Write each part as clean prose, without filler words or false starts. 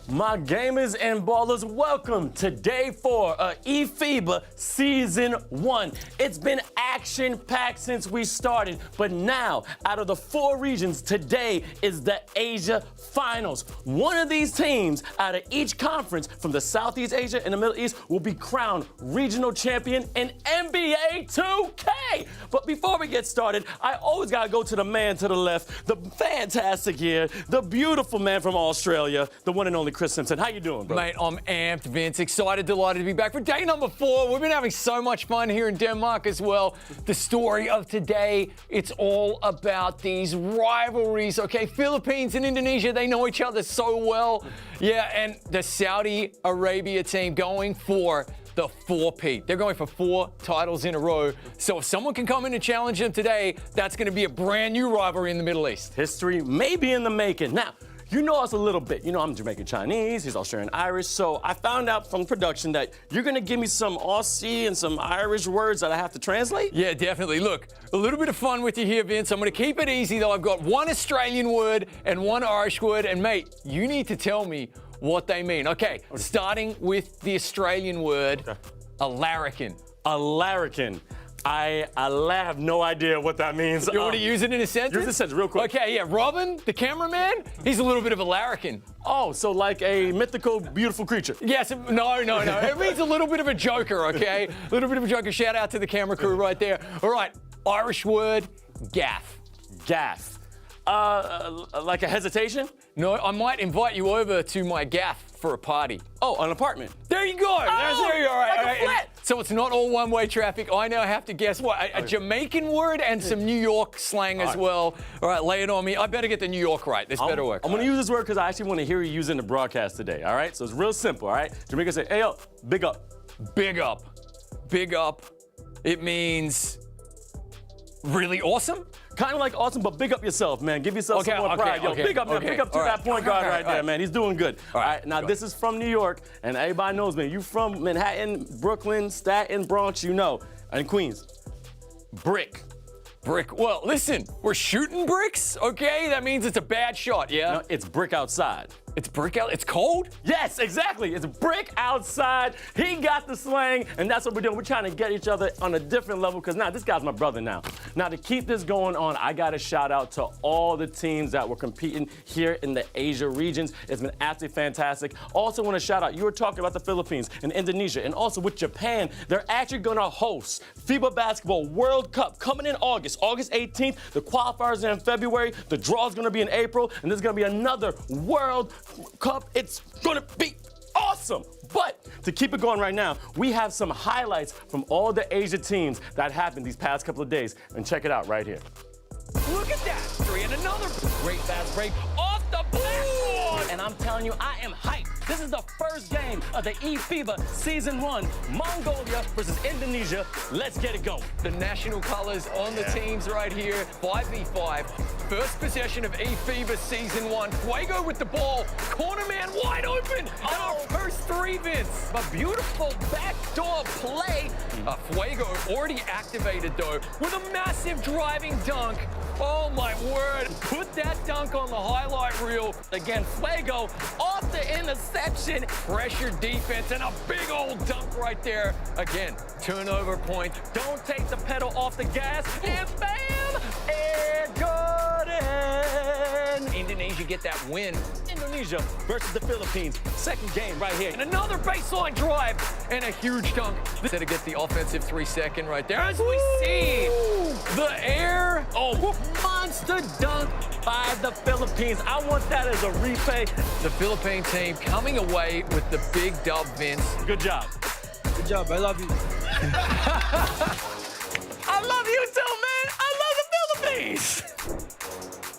My gamers and ballers, welcome to day 4 of eFIBA Season 1. It's been action-packed since we started, but now, out of the 4 regions, today is the Asia Finals. One of these teams out of each conference from the Southeast Asia and the Middle East will be crowned regional champion in NBA2K. But before we get started, I always gotta go to the man to the left, the fantastic here, the beautiful man from Australia, the one and only Chris Simpson. How you doing, bro? Mate, I'm amped, Vince. Excited, delighted to be back for day number 4. We've been having so much fun here in Denmark as well. The story of today, it's all about these rivalries, okay? Philippines and Indonesia, they know each other so well. Yeah, and the Saudi Arabia team going for the 4-peat. They're going for 4 titles in a row. So if someone can come in and challenge them today, that's going to be a brand new rivalry in the Middle East. History may be in the making. Now, you know us a little bit. You know I'm Jamaican Chinese, he's Australian Irish, so I found out from production that you're gonna give me some Aussie and some Irish words that I have to translate? Yeah, definitely. Look, a little bit of fun with you here, Vince. I'm gonna keep it easy though. I've got 1 Australian word and 1 Irish word, and mate, you need to tell me what they mean. Okay, starting with the Australian word, a larrikin. A larrikin. I have no idea what that means. You want to use it in a sentence? Use a sentence real quick. Okay, yeah. Robin, the cameraman, he's a little bit of a larrikin. Oh, so like a mythical, beautiful creature. Yes, no. It means a little bit of a joker, okay? A little bit of a joker. Shout out to the camera crew right there. All right, Irish word, gaff. Gaff. Like a hesitation? No, I might invite you over to my gaff for a party. Oh, an apartment. There you go. There you go. Like a flat. So it's not all one-way traffic. I now have to guess what? A Jamaican word and some New York slang as well. All right, lay it on me. I better get the New York right. This better work. I'm going to use this word because I actually want to hear you use it in the broadcast today, all right? So it's real simple, all right? Jamaica say, hey, yo, big up. Big up. Big up. It means really awesome? Kind of like awesome, but big up yourself, man. Give yourself some more pride. Yo, big up, man. Big up to that point guard right there, man. He's doing good. All right, now this is from New York, and everybody knows, man. You from Manhattan, Brooklyn, Staten, Bronx, you know, and Queens. Brick. Brick. Well, listen, we're shooting bricks, okay? That means it's a bad shot, yeah? No, it's brick outside. It's brick out. It's cold? Yes, exactly. It's brick outside. He got the slang, and that's what we're doing. We're trying to get each other on a different level because now this guy's my brother now. Now, to keep this going on, I got to shout out to all the teams that were competing here in the Asia regions. It's been absolutely fantastic. Also want to shout out, you were talking about the Philippines and Indonesia, and also with Japan. They're actually going to host FIBA Basketball World Cup coming in August 18th. The qualifiers are in February. The draw is going to be in April, and there's going to be another World Cup. It's gonna be awesome. But to keep it going right now, we have some highlights from all the Asia teams that happened these past couple of days. And check it out right here. Look at that. 3 and another great fast break off the backboard. And I'm telling you, I am hyped. This is the first game of the eFIBA Season 1. Mongolia versus Indonesia. Let's get it going. The national colors on the teams right here. 5v5. First possession of eFIBA Season 1. Fuego with the ball. Corner man wide open. And our first 3, Vince. A beautiful backdoor play. Fuego already activated, though, with a massive driving dunk. Oh, my word. Put that dunk on the highlight reel. Again, Fuego off the interception. Pressure defense and a big old dunk right there. Again, turnover point. Don't take the pedal off the gas. And bam! Air Jordan! Indonesia get that win. Indonesia versus the Philippines. Second game right here. And another baseline drive and a huge dunk. Instead to get the offensive 3-second right there. As we see the air. Oh, monster dunk by the Philippines. I want that as a replay. The Philippine team coming away with the big dub, Vince. Good job. Good job. I love you. I love you too, man. I love the Philippines.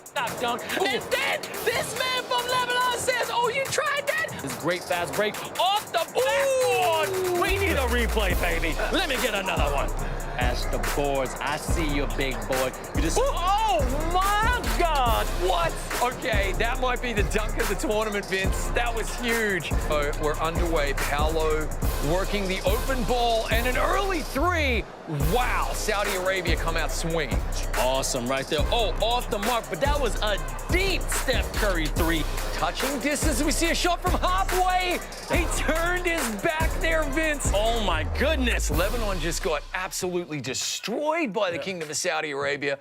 Stop dunk. And then this man from Lebanon says, oh, you tried that? This great fast break off the backboard. We need a replay, baby. Let me get another one. As the boards, I see you, big boy. You just. Oh my God! What? Okay, that might be the dunk of the tournament, Vince. That was huge. So we're underway. Paolo working the open ball and an early 3. Wow! Saudi Arabia come out swinging. Awesome, right there. Oh, off the mark, but that was a deep Steph Curry three. Touching distance, we see a shot from halfway. He turned his back there, Vince. Oh my goodness. Lebanon just got absolutely destroyed by the Kingdom of Saudi Arabia.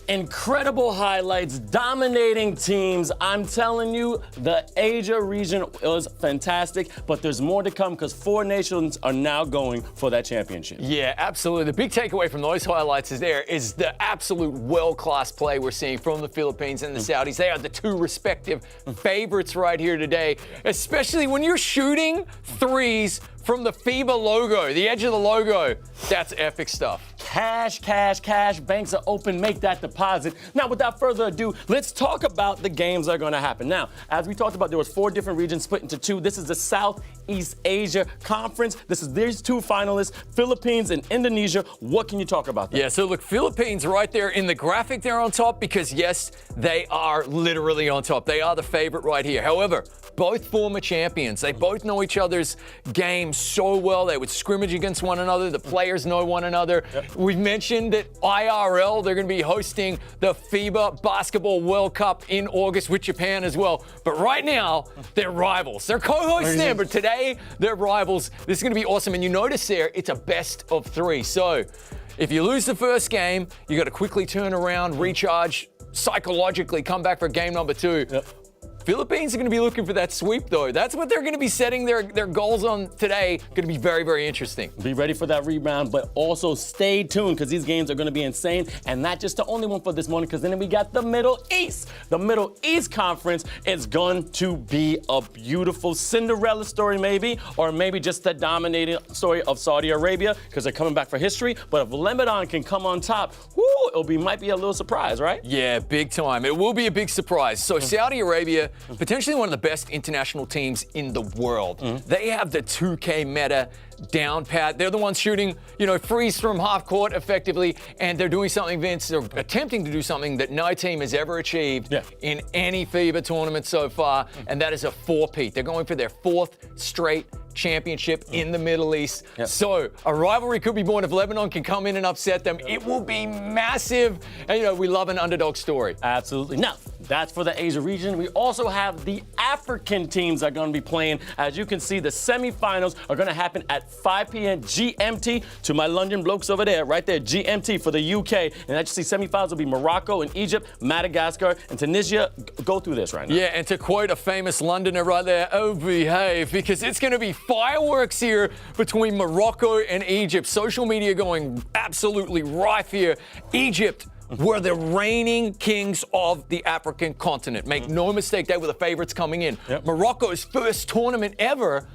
Incredible highlights, dominating teams. I'm telling you, the Asia region was fantastic, but there's more to come because 4 nations are now going for that championship. Yeah, absolutely. The big takeaway from those highlights is the absolute world-class play we're seeing from the Philippines and the Saudis. They are the 2 respective favorites right here today, especially when you're shooting threes from the FIBA logo, the edge of the logo. That's epic stuff. Cash, cash, cash. Banks are open. Make that deposit. Now, without further ado, let's talk about the games that are going to happen. Now, as we talked about, there was 4 different regions split into 2. This is the Southeast Asia Conference. This is these 2 finalists, Philippines and Indonesia. What can you talk about that? Yeah, so look, Philippines right there in the graphic, they're on top because, yes, they are literally on top. They are the favorite right here. However, both former champions. They both know each other's game so well. They would scrimmage against one another. The players know one another. Yep. We've mentioned that IRL, they're going to be hosting the FIBA Basketball World Cup in August with Japan as well. But right now, they're rivals. They're co-hosts there, but today, they're rivals. This is going to be awesome. And you notice there, it's a best of 3. So if you lose the first game, you got to quickly turn around, recharge, psychologically come back for game number 2. Yep. Philippines are going to be looking for that sweep, though. That's what they're going to be setting their goals on today. Going to be very, very interesting. Be ready for that rebound, but also stay tuned because these games are going to be insane. And not just the only one for this morning, because then we got the Middle East. The Middle East Conference is going to be a beautiful Cinderella story, maybe, or maybe just the dominating story of Saudi Arabia because they're coming back for history. But if Lebanon can come on top, might be a little surprise, right? Yeah, big time. It will be a big surprise. So Saudi Arabia, potentially one of the best international teams in the world. They have the 2K meta down pat. They're the ones shooting, freeze from half court effectively, and they're doing something, Vince, they're attempting to do something that no team has ever achieved in any FIBA tournament so far, and that is a 4-peat. They're going for their 4th straight championship in the Middle East. So a rivalry could be born if Lebanon can come in and upset them. It will be massive. And we love an underdog story. Absolutely. Now, that's for the Asia region. We also have the African teams that are going to be playing. As you can see, the semifinals are going to happen at 5 p.m. GMT. To my London blokes over there, right there, GMT for the UK. And as you see, semifinals will be Morocco and Egypt, Madagascar, and Tunisia. Go through this right now. Yeah, and to quote a famous Londoner right there, oh, behave, because it's going to be fireworks here between Morocco and Egypt. Social media going absolutely rife here. Egypt were the reigning kings of the African continent. Make no mistake, they were the favorites coming in. Morocco's first tournament ever,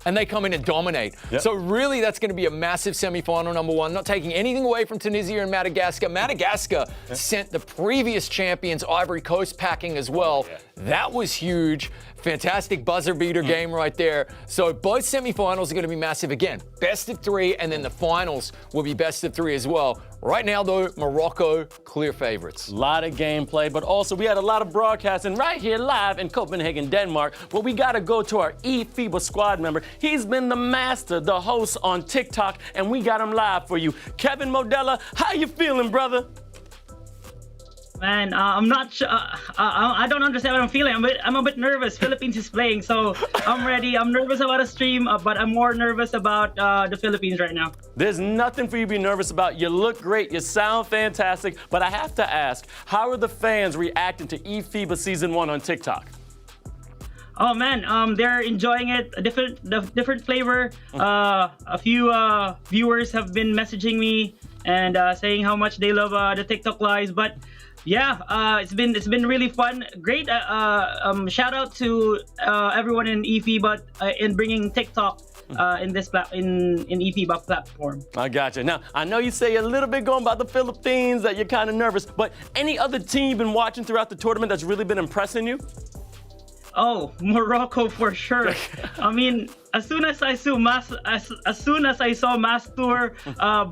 and they come in and dominate. So really, that's going to be a massive semifinal, number 1. Not taking anything away from Tunisia and Madagascar. Madagascar sent the previous champions, Ivory Coast, packing as well. That was huge. Fantastic buzzer beater game right there. So both semifinals are going to be massive again. Best of 3, and then the finals will be best of 3 as well. Right now, though, Morocco, clear favorites. A lot of gameplay, but also we had a lot of broadcasting right here live in Copenhagen, Denmark. But we got to go to our eFIBA squad member. He's been the master, the host on TikTok, and we got him live for you. Kevin Modella, how you feeling, brother? Man, I'm not sure. I don't understand what I'm feeling. I'm a bit nervous. Philippines is playing, so I'm ready. I'm nervous about a stream, but I'm more nervous about the Philippines right now. There's nothing for you to be nervous about. You look great. You sound fantastic. But I have to ask, how are the fans reacting to eFIBA Season 1 on TikTok? Oh man, they're enjoying it. A different flavor. A few viewers have been messaging me and saying how much they love the TikTok lives, but. Yeah, it's been really fun. Great. Shout out to everyone in eFIBA in bringing TikTok in eFIBA platform. I gotcha. Now, I know you say a little bit going about the Philippines that you're kind of nervous, but any other team you've been watching throughout the tournament that's really been impressing you? Oh, Morocco for sure. I mean, as soon as I saw Mastur,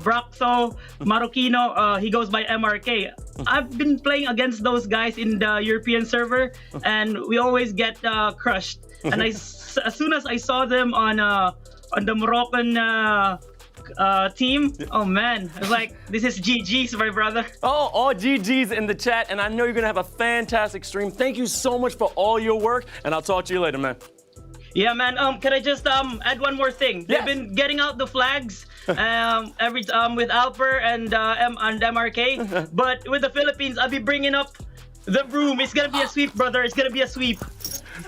Braxo, Marroquino, he goes by MRK. I've been playing against those guys in the European server, and we always get crushed. And as soon as I saw them on the Moroccan team. Oh man, it's like this is GG's, my brother. Oh, all GG's in the chat, and I know you're gonna have a fantastic stream. Thank you so much for all your work, and I'll talk to you later, man. Yeah, man. Can I just add one more thing? Yes. They've been getting out the flags every with Alper and MRK, but with the Philippines, I'll be bringing up the broom. It's gonna be a sweep, brother. It's gonna be a sweep.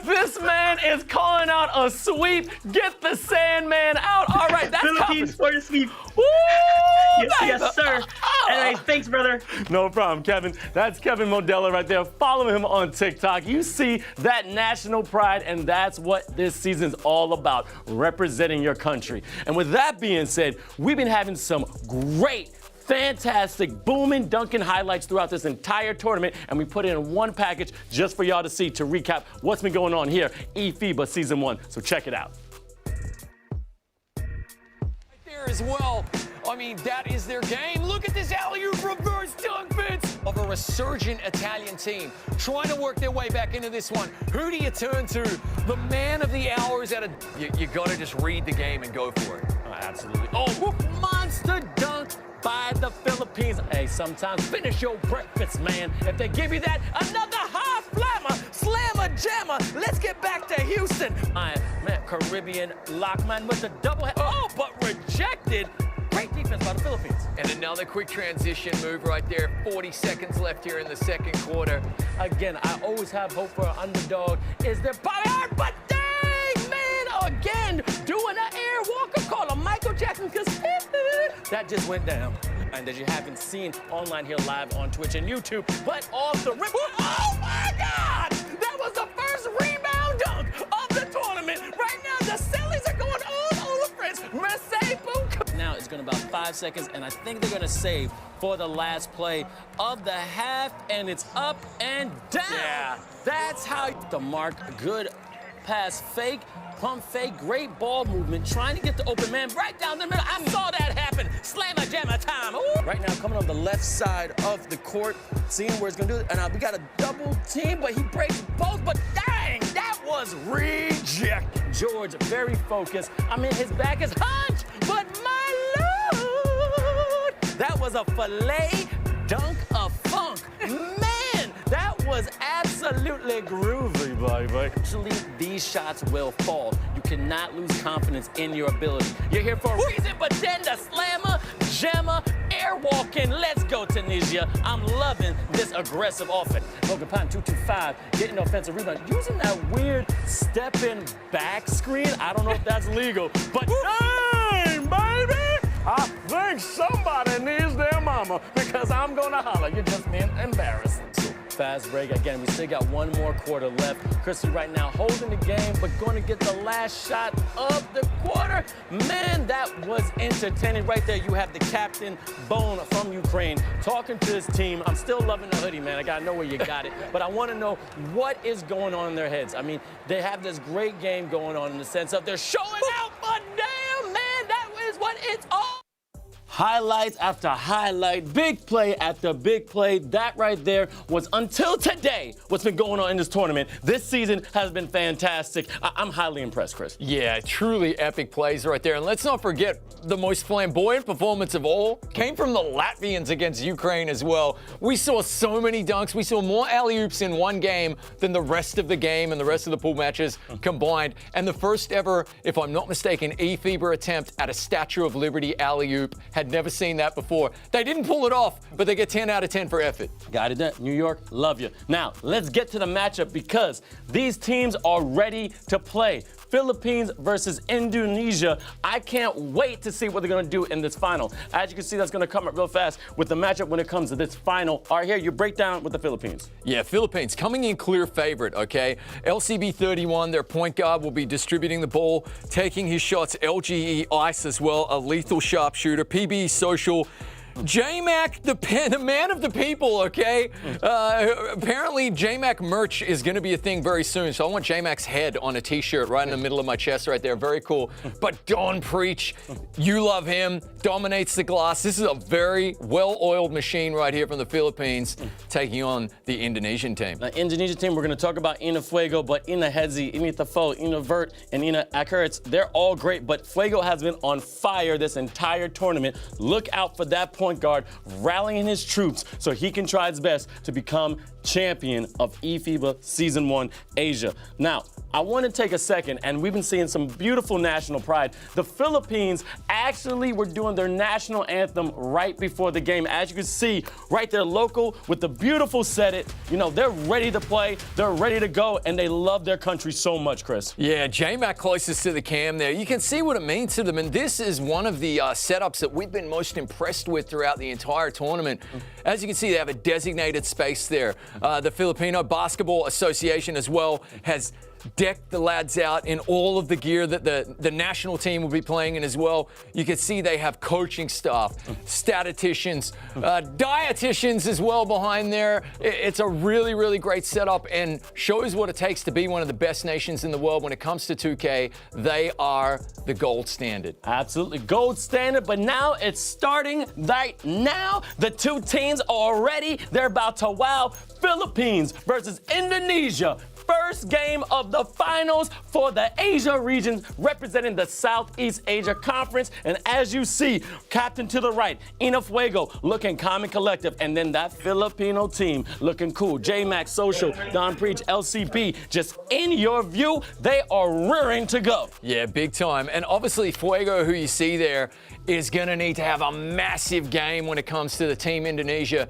This man is calling out a sweep. Get the Sandman out. All right, that's Philippines for the sweep. Woo! Yes, sir. Anyways, thanks, brother. No problem, Kevin. That's Kevin Modella right there. Follow him on TikTok. You see that national pride, and that's what this season's all about, representing your country. And with that being said, we've been having some great, fantastic, booming, dunking highlights throughout this entire tournament, and we put it in one package just for y'all to see to recap what's been going on here, eFIBA Season 1. So check it out. There as well. I mean, that is their game. Look at this alley-oop reverse dunk, Vince, of a resurgent Italian team trying to work their way back into this one. Who do you turn to? The man of the hour is at a... You got to just read the game and go for it. Absolutely. Oh, monster dunk by the Philippines. Hey, sometimes finish your breakfast, man. If they give you that, another high flammer, slammer, jammer. Let's get back to Houston. Man, Caribbean lockman with the double head. Oh, but rejected. Great defense by the Philippines. And another quick transition move right there. 40 seconds left here in the second quarter. Again, I always have hope for an underdog. Is there power? But dang, man, again, doing an air walker call a Michael Jackson, because that just went down. And that you haven't seen online here live on Twitch and YouTube, but off the rim. Oh my God! That was the first rebound dunk of the tournament. Right now, the Celtics are going all over France. Mercedes boom. Now it's going to be about 5 seconds, and I think they're going to save for the last play of the half, and it's up and down. Yeah. That's how the mark. Good pass fake. Pump fake, great ball movement, trying to get the open man right down the middle. I saw that happen. Slammer jammer time. Ooh. Right now, coming on the left side of the court, seeing where it's gonna do it. And we got a double team, but he breaks both. But dang, that was reject. George, very focused. I mean, his back is hunched, but my lord, that was a filet dunk of funk. Man, that was absolutely groovy, baby. Actually, these shots will fall. You cannot lose confidence in your ability. You're here for a reason, but then the slammer, jammer, air walking. Let's go, Tunisia. I'm loving this aggressive offense. Logan Pine, 225, getting the offensive rebound. Using that weird stepping back screen. I don't know if that's legal, but dang, baby! I think somebody needs their mama, because I'm gonna holler. You're just being embarrassed. So, fast break again. We still got one more quarter left. Chrissy right now holding the game, but going to get the last shot of the quarter. Man, that was entertaining. Right there, you have the captain, Bone from Ukraine, talking to his team. I'm still loving the hoodie, man. I gotta know where you got it. But I want to know what is going on in their heads. I mean, they have this great game going on in the sense of they're showing out, but damn, man, that is what it's all. Highlights after highlight, big play after big play. That right there was, until today, what's been going on in this tournament. This season has been fantastic. I'm highly impressed, Chris. Yeah, truly epic plays right there. And let's not forget, the most flamboyant performance of all came from the Latvians against Ukraine as well. We saw so many dunks. We saw more alley-oops in one game than the rest of the game and the rest of the pool matches combined. And the first ever, if I'm not mistaken, eFIBA attempt at a Statue of Liberty alley-oop. Had never seen that before. They didn't pull it off, but they get 10 out of 10 for effort. Got it, New York, love you. Now, let's get to the matchup, because these teams are ready to play. Philippines versus Indonesia. I can't wait to see what they're going to do in this final. As you can see, that's going to come up real fast with the matchup when it comes to this final. All right, here, your breakdown with the Philippines. Yeah, Philippines coming in clear favorite, okay? LCB 31, their point guard, will be distributing the ball, taking his shots. LGE Ice as well, a lethal sharpshooter. PB Social, J-Mac, the man of the people, okay? Apparently, J-Mac merch is going to be a thing very soon, so I want J-Mac's head on a T-shirt right in the middle of my chest right there. Very cool. But Don Preach, you love him, dominates the glass. This is a very well-oiled machine right here from the Philippines, taking on the Indonesian team. The Indonesian team, we're going to talk about Ina Fuego, but Ina Hedzi, Ina Tafo, Ina Vert, and Ina Akaritz, they're all great, but Fuego has been on fire this entire tournament. Look out for that point guard rallying his troops so he can try his best to become champion of eFIBA Season 1 Asia. Now, I want to take a second, and we've been seeing some beautiful national pride. The Philippines actually were doing their national anthem right before the game. As you can see, right there, local with the beautiful set it. You know, they're ready to play, they're ready to go, and they love their country so much, Chris. Yeah, J-Mac closest to the cam there. You can see what it means to them, and this is one of the setups that we've been most impressed with throughout the entire tournament. As you can see, they have a designated space there. The Filipino Basketball Association as well has decked the lads out in all of the gear that the national team will be playing in as well. You can see they have coaching staff, statisticians, dietitians as well behind there. It's a really, really great setup and shows what it takes to be one of the best nations in the world when it comes to 2K. They are the gold standard. Absolutely, gold standard, but now it's starting right now. The two teams are ready. They're about to wow. Philippines versus Indonesia. First game of the finals for the Asia region, representing the Southeast Asia Conference. And as you see, captain to the right, Ina Fuego, looking calm and collective. And then that Filipino team looking cool. J-Mac, Social, Don Preach, LCB, just in your view, they are rearing to go. Yeah, big time. And obviously Fuego, who you see there, is going to need to have a massive game when it comes to the Team Indonesia.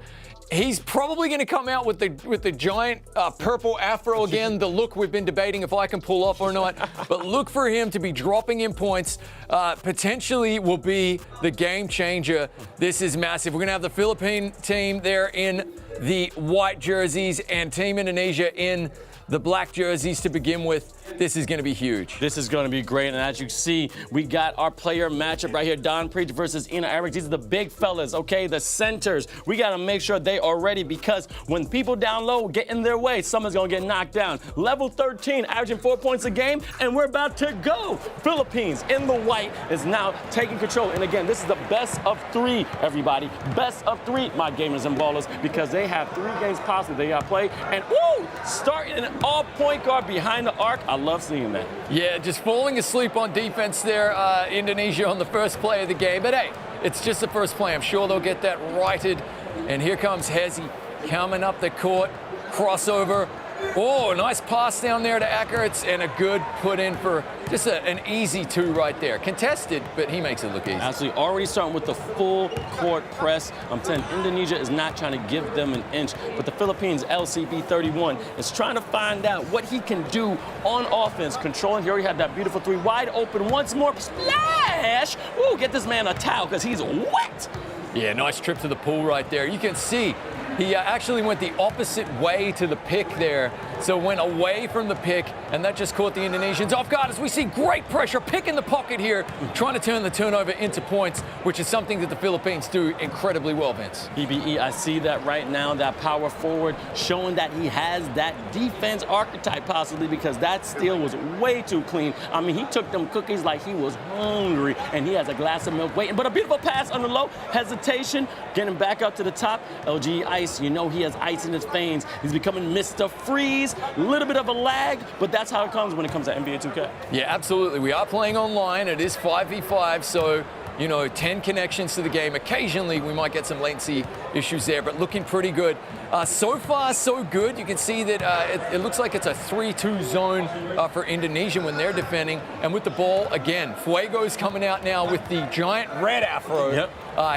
He's probably going to come out with the giant purple afro again, the look we've been debating if I can pull off or not. But look for him to be dropping in points. Potentially will be the game changer. This is massive. We're going to have the Philippine team there in the white jerseys and Team Indonesia in the black jerseys to begin with. This is going to be huge. This is going to be great, and as you see, we got our player matchup right here, Don Preach versus Ina Eric. These are the big fellas, okay, the centers. We got to make sure they are ready because when people down low get in their way, someone's going to get knocked down. Level 13, averaging 4 points a game, and we're about to go. Philippines in the white is now taking control, and again, this is the best of three, everybody. Best of three, my gamers and ballers, because they have 3 games possible they got to play, and woo, starting an all-point guard behind the arc. I love seeing that. Yeah, just falling asleep on defense there, Indonesia on the first play of the game. But hey, it's just the first play. I'm sure they'll get that righted. And here comes Hedzi coming up the court, crossover. Oh, nice pass down there to Akaritz and a good put in for just an easy 2 right there. Contested, but he makes it look easy. Absolutely. Already starting with the full court press. I'm telling you, Indonesia is not trying to give them an inch, but the Philippines, LCB 31, is trying to find out what he can do on offense. Controlling, he already had that beautiful 3 wide open once more. Splash! Ooh, get this man a towel because he's wet. Yeah, nice trip to the pool right there. You can see he actually went the opposite way to the pick there. So went away from the pick, and that just caught the Indonesians off guard as we see great pressure, pick in the pocket here, trying to turn the turnover into points, which is something that the Philippines do incredibly well, Vince. EBE, I see that right now, that power forward, showing that he has that defense archetype possibly because that steal was way too clean. I mean, he took them cookies like he was hungry, and he has a glass of milk waiting. But a beautiful pass on the low, hesitation, getting back up to the top. LG Ice, you know he has ice in his veins. He's becoming Mr. Freeze. A little bit of a lag, but that's how it comes when it comes to NBA2K. Yeah, absolutely. We are playing online. It is 5v5, so, you know, 10 connections to the game. Occasionally, we might get some latency issues there, but looking pretty good. So far, so good. You can see that it looks like it's a 3-2 zone for Indonesia when they're defending. And with the ball, again, Fuego's coming out now with the giant red afro. Yep.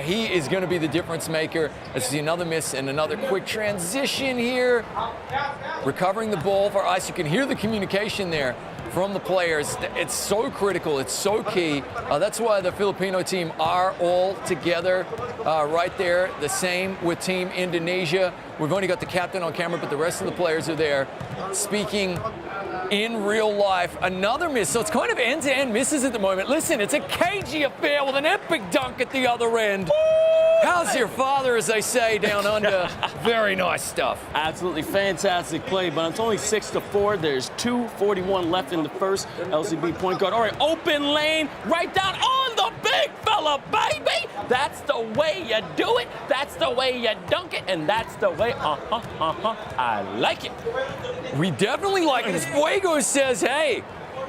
He is going to be the difference maker. Let's see another miss and another quick transition here. Recovering the ball for Ice. You can hear the communication there from the players. It's so critical. It's so key. That's why the Filipino team are all together right there. The same with Team Indonesia. We've only got the captain on camera, but the rest of the players are there. Speaking in real life, another miss. So it's kind of end-to-end misses at the moment. Listen, it's a cagey affair with an epic dunk at the other end. How's your father, as they say down under? Very nice stuff. Absolutely fantastic play, but it's only 6-4. There's 2:41 left in the first. LCB point guard. All right, open lane, right down on the big fella, baby. That's the way you do it. That's the way you dunk it, and that's the way. I like it. We definitely like it. As Fuego says, hey,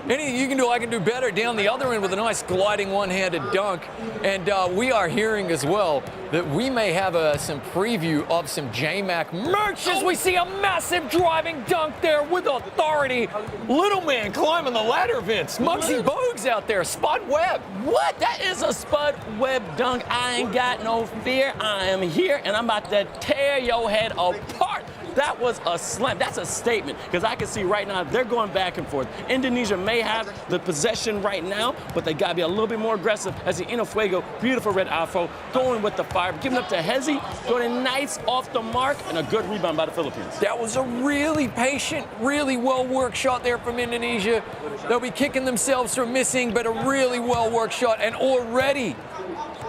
anything you can do, I can do better. Down the other end with a nice gliding one-handed dunk. And we are hearing as well that we may have some preview of some J-Mac merch as we see a massive driving dunk there with authority. Little man climbing the ladder, Vince. Muggsy Bogues out there, Spud Webb. What? That is a Spud Webb dunk. I ain't got no fear. I am here, and I'm about to tear your head apart. That was a slam. That's a statement, because I can see right now they're going back and forth. Indonesia may have the possession right now, but they got to be a little bit more aggressive as the Fuego, beautiful red afro, going with the fire, giving up to Hezi, going nice off the mark, and a good rebound by the Philippines. That was a really patient, really well-worked shot there from Indonesia. They'll be kicking themselves for missing, but a really well-worked shot, and already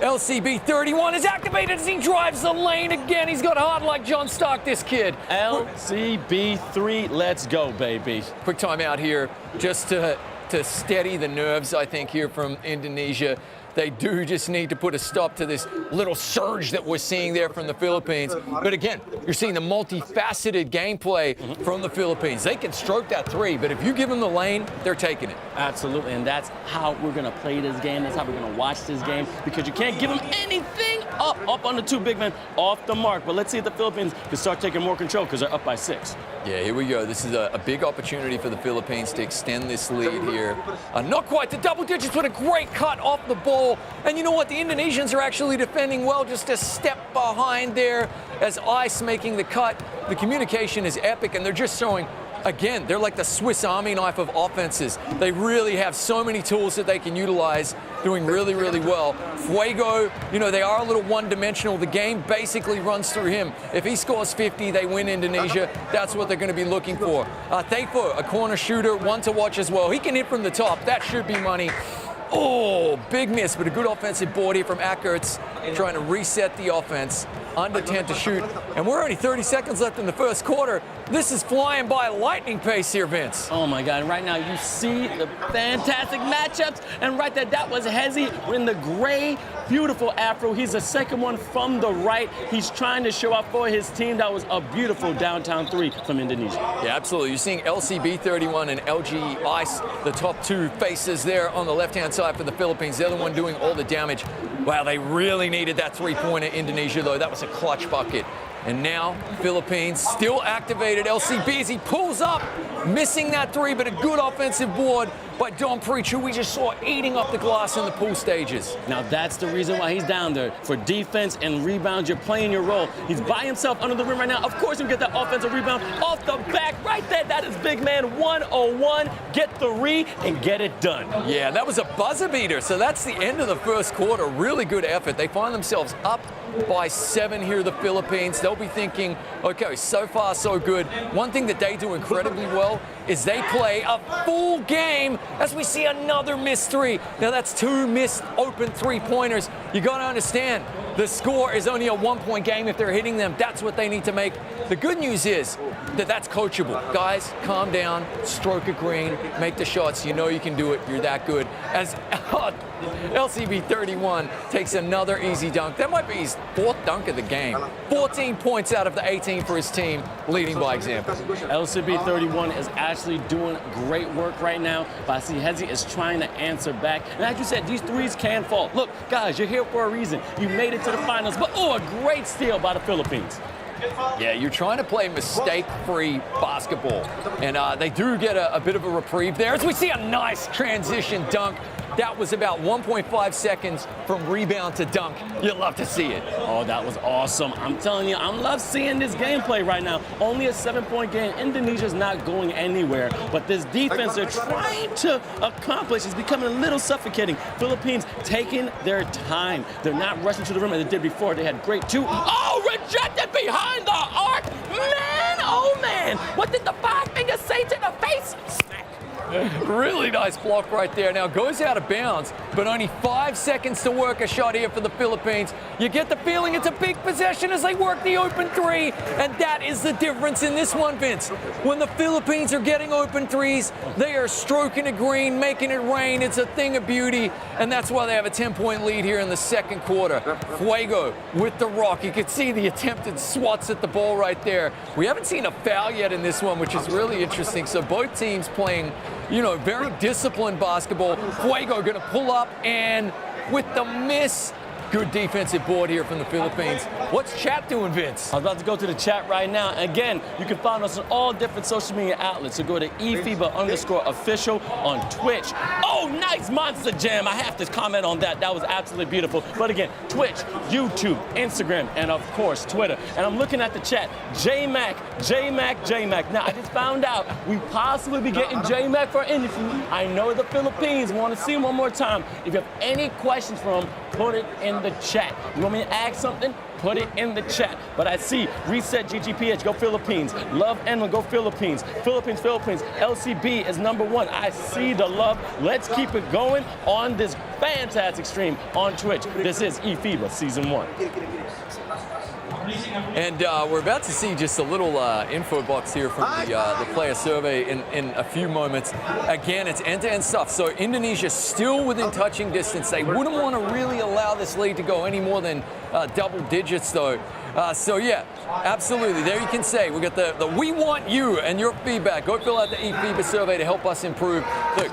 LCB 31 is activated as he drives the lane again. He's got heart like John Stark, this kid. LCB3, let's go, baby. Quick time out here just to steady the nerves, I think, here from Indonesia. They do just need to put a stop to this little surge that we're seeing there from the Philippines. But again, you're seeing the multifaceted gameplay from the Philippines. They can stroke that three, but if you give them the lane, they're taking it. Absolutely, and that's how we're going to play this game. That's how we're going to watch this game, because you can't give them anything up on the two big men off the mark. But let's see if the Philippines can start taking more control, because they're up by 6. Yeah, here we go. This is a big opportunity for the Philippines to extend this lead here. Not quite to double digits, but a great cut off the ball. And you know what? The Indonesians are actually defending well, just a step behind there as Ice making the cut. The communication is epic, and they're just showing, again, they're like the Swiss Army knife of offenses. They really have so many tools that they can utilize, doing really, really well. Fuego, you know, they are a little one-dimensional. The game basically runs through him. If he scores 50, they win Indonesia. That's what they're going to be looking for. Thafo, a corner shooter, one to watch as well. He can hit from the top. That should be money. Oh, big miss, but a good offensive board here from Ackerts, trying to reset the offense. Under 10 to shoot, and we're only 30 seconds left in the first quarter. This is flying by lightning pace here, Vince. Oh my God, and right now you see the fantastic matchups, and right there, that was Hezi in the gray, beautiful afro. He's the second one from the right. He's trying to show up for his team. That was a beautiful downtown three from Indonesia. Yeah, absolutely. You're seeing LCB 31 and LG Ice, the top two faces there on the left-hand side for the Philippines. The other one doing all the damage. Wow, they really needed that three-pointer, Indonesia, though. That was a clutch bucket. And now, Philippines still activated. LCB as he pulls up, missing that three, but a good offensive board by Don Preach, who we just saw eating up the glass in the pool stages. Now that's the reason why he's down there. For defense and rebounds, you're playing your role. He's by himself under the rim right now. Of course, you get that offensive rebound off the back right there. That is big man 101. Get the re and get it done. Yeah, that was a buzzer beater. So that's the end of the first quarter. Really good effort. They find themselves up by 7 here, the Philippines. They'll be thinking, okay, so far so good. One thing that they do incredibly well is they play a full game as we see another missed three. Now that's 2 missed open three-pointers. You got to understand, the score is only a 1-point game if they're hitting them. That's what they need to make. The good news is that that's coachable. Guys, calm down, stroke a green, make the shots. You know you can do it. You're that good. As LCB 31 takes another easy dunk. That might be his 4th dunk of the game. 14 points out of the 18 for his team, leading by example. LCB 31 is actually doing great work right now, but I see Hezi is trying to answer back. And like you said, these threes can fall. Look, guys, you're here for a reason. You made it to the finals, but a great steal by the Philippines. Yeah, you're trying to play mistake-free basketball. And they do get a bit of a reprieve there as we see a nice transition dunk. That was about 1.5 seconds from rebound to dunk. You'll love to see it. Oh, that was awesome. I'm telling you, I love seeing this gameplay right now. Only a 7-point game. Indonesia's not going anywhere. But this defense they're trying to accomplish is becoming a little suffocating. Philippines taking their time. They're not rushing to the rim as they did before. They had great 2. Oh, rejected behind the arc. Man, oh man. What did the 5 finger say to the face? Smack. Really nice block right there. Now goes out of bounds. but only 5 seconds to work a shot here for the Philippines. You get the feeling it's a big possession as they work the open three, and that is the difference in this one, Vince. When the Philippines are getting open threes, they are stroking it green, making it rain. It's a thing of beauty, and that's why they have a 10-point lead here in the second quarter. Fuego with the rock. You can see the attempted swats at the ball right there. We haven't seen a foul yet in this one, which is really interesting. So both teams playing, you know, very disciplined basketball. Fuego going to pull up, and with the miss, good defensive board here from the Philippines. What's chat doing, Vince? I was about to go to the chat right now. Again, you can find us on all different social media outlets. So go to eFIBA_official on Twitch. Oh, nice Monster Jam. I have to comment on that. That was absolutely beautiful. But again, Twitch, YouTube, Instagram, and of course, Twitter. And I'm looking at the chat. J-Mac. Now, I just found out we possibly be getting J-Mac for an interview. I know the Philippines want to see him one more time. If you have any questions for him, put it in the chat. You want me to ask something? Put it in the chat. But I see Reset GGPH, go Philippines. Love Enlin, go Philippines. Philippines. LCB is #1. I see the love. Let's keep it going on this fantastic stream on Twitch. This is eFIBA Season 1. And we're about to see just a little info box here from the player survey in a few moments. Again, it's end-to-end stuff. So Indonesia still within touching distance. They wouldn't want to really allow this lead to go any more than double digits, though. So yeah, absolutely. There you can say we got the we want you and your feedback. Go fill out the eFIBA survey to help us improve. Look,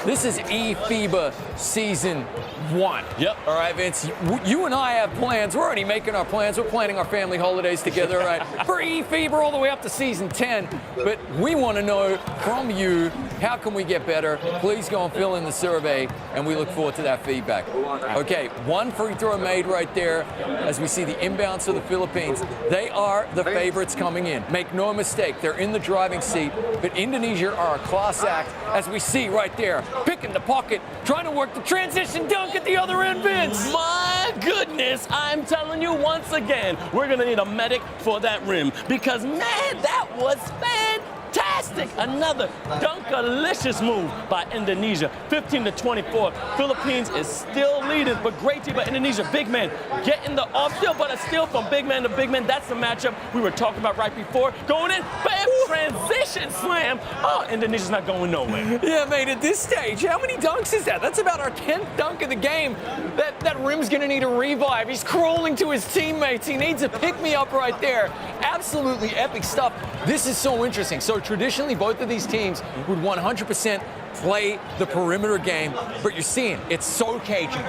this is eFIBA Season 1. Yep. All right, Vince. You and I have plans. We're already making our plans. We're planning our family holidays together, right? For eFIBA all the way up to Season 10. But we want to know from you, how can we get better? Please go and fill in the survey, and we look forward to that feedback. Okay, one free throw made right there as we see the inbounds to the Philippines. They are the favorites coming in. Make no mistake, they're in the driving seat, but Indonesia are a class act, as we see right there. Picking the pocket, trying to work the transition dunk at the other end, Vince. My goodness, I'm telling you once again, we're going to need a medic for that rim because, man, that was fantastic. Another dunkalicious move by Indonesia, 15-24. Philippines is still leading, but great team by Indonesia. Big man getting the off steal, but a steal from big man to big man. That's the matchup we were talking about right before. Going in, bam, transition slam. Oh, Indonesia's not going nowhere. Yeah, mate, at this stage, how many dunks is that? That's about our 10th dunk of the game. That rim's going to need a revive. He's crawling to his teammates. He needs a pick-me-up right there. Absolutely epic stuff. This is so interesting. So traditionally, both of these teams would 100% play the perimeter game, but you're seeing it's so cagey.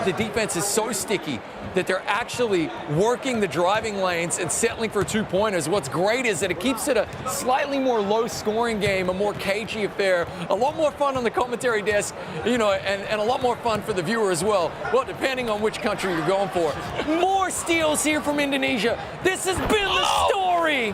The defense is so sticky that they're actually working the driving lanes and settling for two-pointers. What's great is that it keeps it a slightly more low-scoring game, a more cagey affair, a lot more fun on the commentary desk, you know, and a lot more fun for the viewer as well. Well, depending on which country you're going for. More steals here from Indonesia. This has been the story.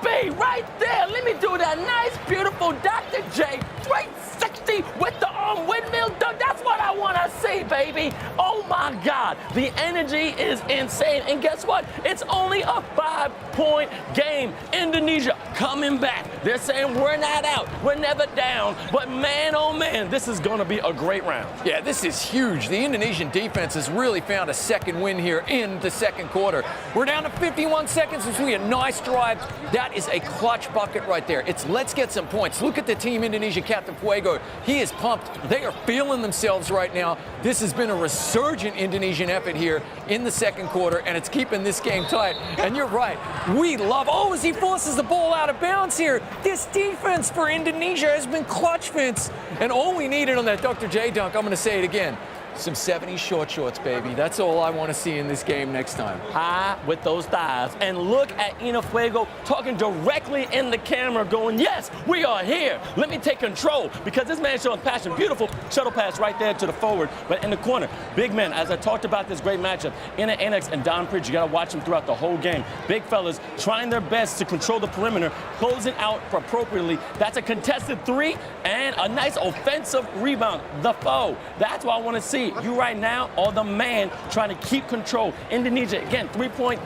Baby, right there. Let me do that nice, beautiful Dr. J. 360 with the arm windmill dunk. That's what I want to see, baby. Oh, my God. The energy is insane. And guess what? It's only a 5-point game. Indonesia coming back. They're saying we're not out. We're never down. But, man, oh, man, this is going to be a great round. Yeah, this is huge. The Indonesian defense has really found a second win here in the second quarter. We're down to 51 seconds, which will be a nice drive. That is a clutch bucket right there. It's let's get some points. Look at the team Indonesia captain Fuego. He is pumped. They are feeling themselves right now. This has been a resurgent Indonesian effort here in the second quarter, and it's keeping this game tight. And you're right. We love, as he forces the ball out of bounds here. This defense for Indonesia has been clutch, Vince. And all we needed on that Dr. J dunk, I'm going to say it again, some 70s short shorts, baby. That's all I want to see in this game next time. High with those thighs. And look at Ina Fuego talking directly in the camera going, yes, we are here. Let me take control because this man showing passion. Beautiful shuttle pass right there to the forward. But in the corner, big men, as I talked about this great matchup, Ina Annex and Don Pridge, you got to watch them throughout the whole game. Big fellas trying their best to control the perimeter, closing out appropriately. That's a contested three and a nice offensive rebound. The foe. That's what I want to see. see, you right now are the man trying to keep control. Indonesia, again, 3-point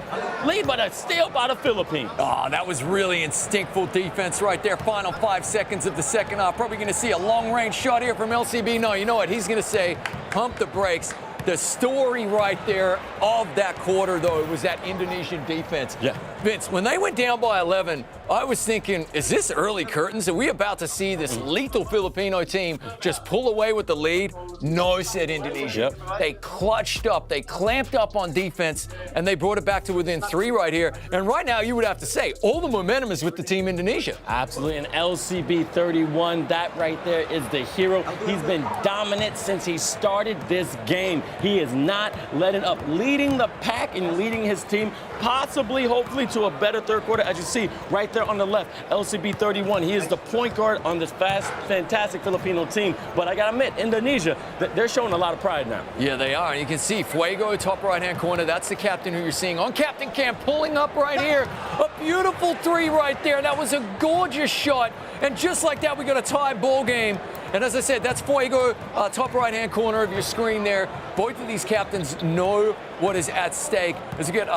lead, but a steal by the Philippines. Oh, that was really instinctful defense right there. Final 5 seconds of the second half. Probably going to see a long-range shot here from LCB. No, you know what? He's going to say, pump the brakes. The story right there of that quarter, though, was that Indonesian defense. Yeah. Vince, when they went down by 11, I was thinking, is this early curtains? Are we about to see this lethal Filipino team just pull away with the lead? No, said Indonesia. Yep. They clutched up, they clamped up on defense, and they brought it back to within 3 right here. And right now, you would have to say, all the momentum is with the team Indonesia. Absolutely, and LCB 31, that right there is the hero. He's been dominant since he started this game. He is not letting up, leading the pack and leading his team, possibly, hopefully, to a better third quarter. As you see right there on the left, LCB 31, he is the point guard on this fantastic Filipino team. But I gotta admit, Indonesia, they're showing a lot of pride now. Yeah, they are. You can see Fuego, top right-hand corner. That's the captain who you're seeing on captain cam, pulling up right here. A beautiful 3 right there. That was a gorgeous shot. And just like that, we got a tie ball game. And as I said, that's Fuego, top right-hand corner of your screen there. Both of these captains know what is at stake. As you get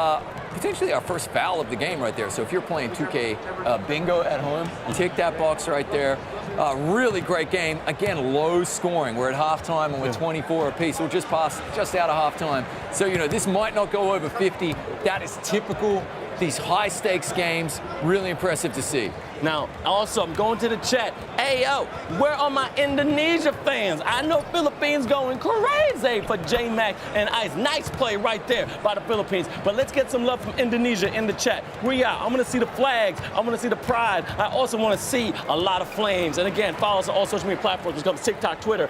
potentially our first foul of the game right there. So if you're playing 2K bingo at home, tick that box right there. Really great game. Again, low scoring. We're at halftime and we're 24 apiece. We'll just pass just out of halftime. So, you know, this might not go over 50. That is typical. These high-stakes games, really impressive to see. Now, also, I'm going to the chat. Hey, yo, where are my Indonesia fans? I know Philippines going crazy for J-Mac and Ice. Nice play right there by the Philippines. But let's get some love from Indonesia in the chat. We out. I'm going to see the flags. I want to see the pride. I also want to see a lot of flames. And again, follow us on all social media platforms. It comes TikTok, Twitter,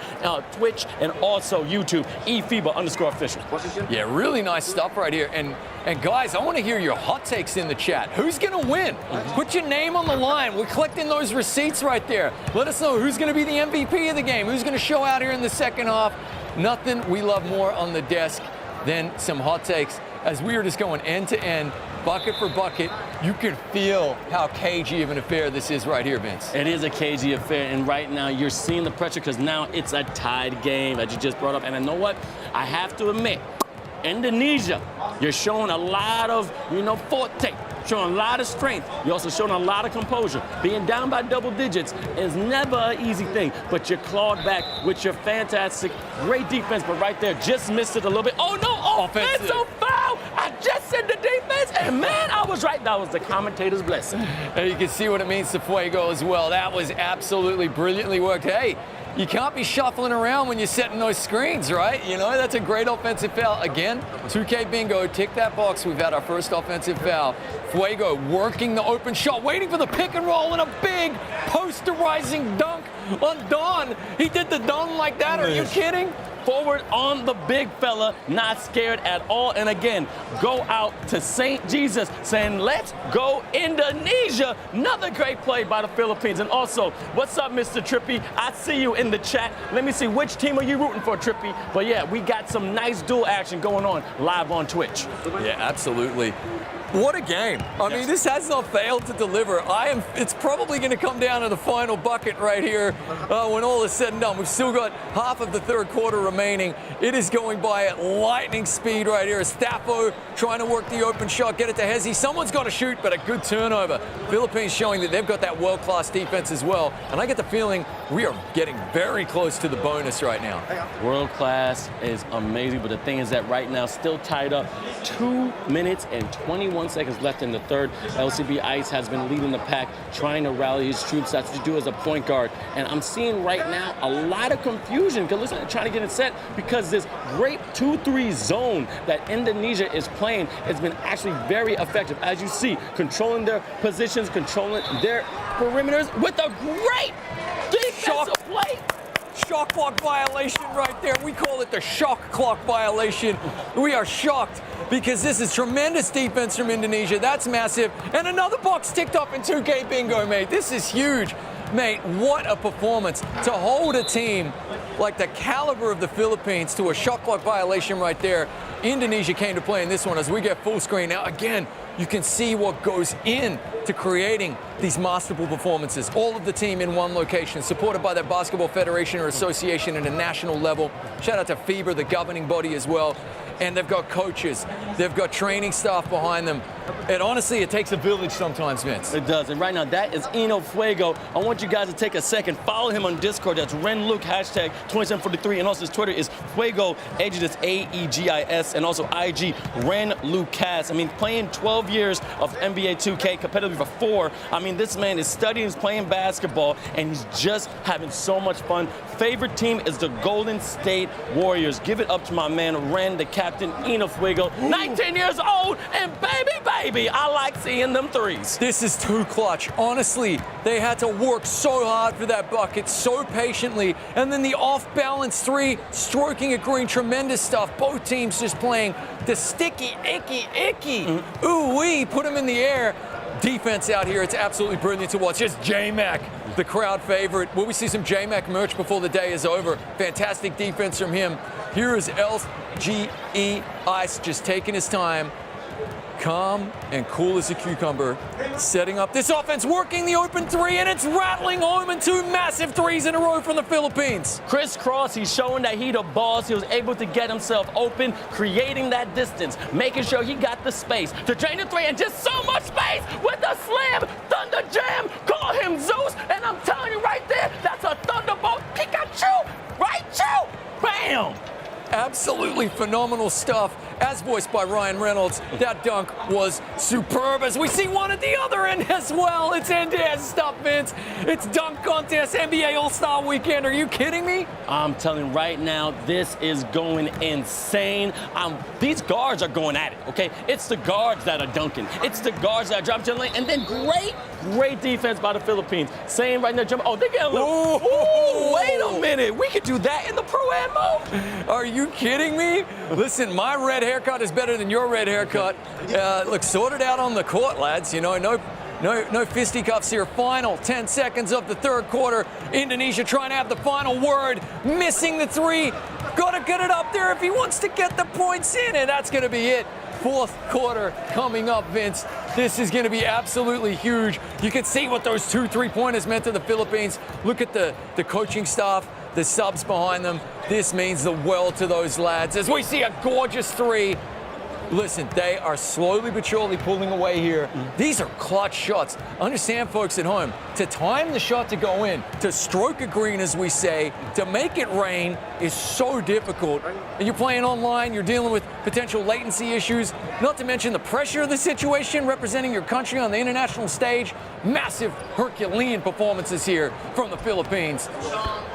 Twitch, and also YouTube, eFIBA_official. Yeah, really nice stuff right here. And guys, I want to hear your hot takes in the chat. Who's going to win? Put your name on the line. We're collecting those receipts right there. Let us know who's going to be the MVP of the game, who's going to show out here in the second half. Nothing we love more on the desk than some hot takes. As we are just going end to end, bucket for bucket, you can feel how cagey of an affair this is right here, Vince. It is a cagey affair, and right now you're seeing the pressure because now it's a tied game that you just brought up. And I know what? I have to admit, Indonesia, you're showing a lot of, forte, showing a lot of strength. You're also showing a lot of composure. Being down by double digits is never an easy thing, but you clawed back with your fantastic, great defense, but right there, just missed it a little bit. Oh, no, offensive foul! I just said the defense, and man, I was right. That was the commentator's blessing. And you can see what it means to Fuego as well. That was absolutely brilliantly worked. Hey, you can't be shuffling around when you're setting those screens, right? You know, that's a great offensive foul. Again, 2K bingo, tick that box. We've had our first offensive foul. Fuego working the open shot, waiting for the pick and roll, and a big posterizing dunk on Don. He did the Don like that. Are you kidding? Forward on the big fella, not scared at all. And again, go out to St. Jesus saying, let's go Indonesia. Another great play by the Philippines. And also, what's up, Mr. Trippy? I see you in the chat. Let me see, which team are you rooting for, Trippy? But yeah, we got some nice dual action going on live on Twitch. Yeah, absolutely. What a game. I mean, this has not failed to deliver. It's probably going to come down to the final bucket right here when all is said and done. We've still got half of the third quarter remaining. It is going by at lightning speed right here. Staffo trying to work the open shot, get it to Hezi. Someone's got to shoot, but a good turnover. Philippines showing that they've got that world-class defense as well. And I get the feeling we are getting very close to the bonus right now. World-class is amazing, but the thing is that right now, still tied up, 2 minutes and 21 seconds left in the third. LCB Ice has been leading the pack, trying to rally his troops. That's what you do as a point guard. And I'm seeing right now a lot of confusion because listen, they're trying to get it set because this great 2-3 zone that Indonesia is playing has been actually very effective. As you see, controlling their positions, controlling their perimeters with a great defensive play. Shot clock violation right there. We call it the shock clock violation. We are shocked because this is tremendous defense from Indonesia. That's massive. And another box ticked up in 2K bingo, mate. This is huge. Mate, what a performance to hold a team like the caliber of the Philippines to a shot clock violation right there. Indonesia came to play in this one as we get full screen. Now, again, you can see what goes into creating these masterful performances. All of the team in one location, supported by the Basketball Federation or Association at a national level. Shout out to FIBA, the governing body as well. And they've got coaches, they've got training staff behind them. And honestly, it takes a village sometimes, Vince. It does. And right now, that is Eno Fuego. I want you guys to take a second. Follow him on Discord. That's RenLuke, hashtag 2743. And also his Twitter is Fuego, Agis, it's AEGIS. And also IG, RenLucas. I mean, playing 12 years of NBA2K, competitively for 4. I mean, this man is studying, he's playing basketball, and he's just having so much fun. Favorite team is the Golden State Warriors. Give it up to my man, Ren, the captain, Eno Fuego. 19 years old, and baby, I like seeing them threes. This is too clutch. Honestly, they had to work so hard for that bucket, so patiently. And then the off-balance 3, stroking it green, tremendous stuff. Both teams just playing the sticky, icky. Ooh-wee, put him in the air. Defense out here, it's absolutely brilliant to watch. Just J-Mac, the crowd favorite. Will we see some J-Mac merch before the day is over? Fantastic defense from him. Here is LGE Ice just taking his time. Calm and cool as a cucumber, setting up this offense, working the open 3, and it's rattling home in 2 massive 3s in a row from the Philippines. Crisscross, he's showing that he the boss. He was able to get himself open, creating that distance, making sure he got the space to drain the 3, and just so much space with the slam, thunder jam, call him Zeus, and I'm telling you right there, that's a thunderbolt Pikachu, Raichu, bam! Absolutely phenomenal stuff, as voiced by Ryan Reynolds. That dunk was superb, as we see one at the other end as well. It's end-to-end stuff, Vince. It's dunk contest, NBA All-Star Weekend. Are you kidding me? I'm telling you right now, this is going insane. These guards are going at it, okay? It's the guards that are dunking. It's the guards that are dropping to the lane, and then great defense by the Philippines. Same right now, jump. Oh, they get a little. Ooh, wait a minute. We could do that in the Pro Am mode. Are you kidding me? Listen, my red haircut is better than your red haircut. Look, sort it out on the court, lads. You know, no fisticuffs here. Final 10 seconds of the third quarter. Indonesia trying to have the final word. Missing the 3. Got to get it up there if he wants to get the points in, and that's going to be it. Fourth quarter coming up, Vince. This is going to be absolutely huge. You can see what those 2 3-pointers meant to the Philippines. Look at the coaching staff, the subs behind them. This means the world to those lads as we see a gorgeous 3. Listen, they are slowly but surely pulling away here. These are clutch shots. Understand, folks at home, to time the shot to go in, to stroke a green, as we say, to make it rain is so difficult. And you're playing online, you're dealing with potential latency issues, not to mention the pressure of the situation, representing your country on the international stage. Massive Herculean performances here from the Philippines.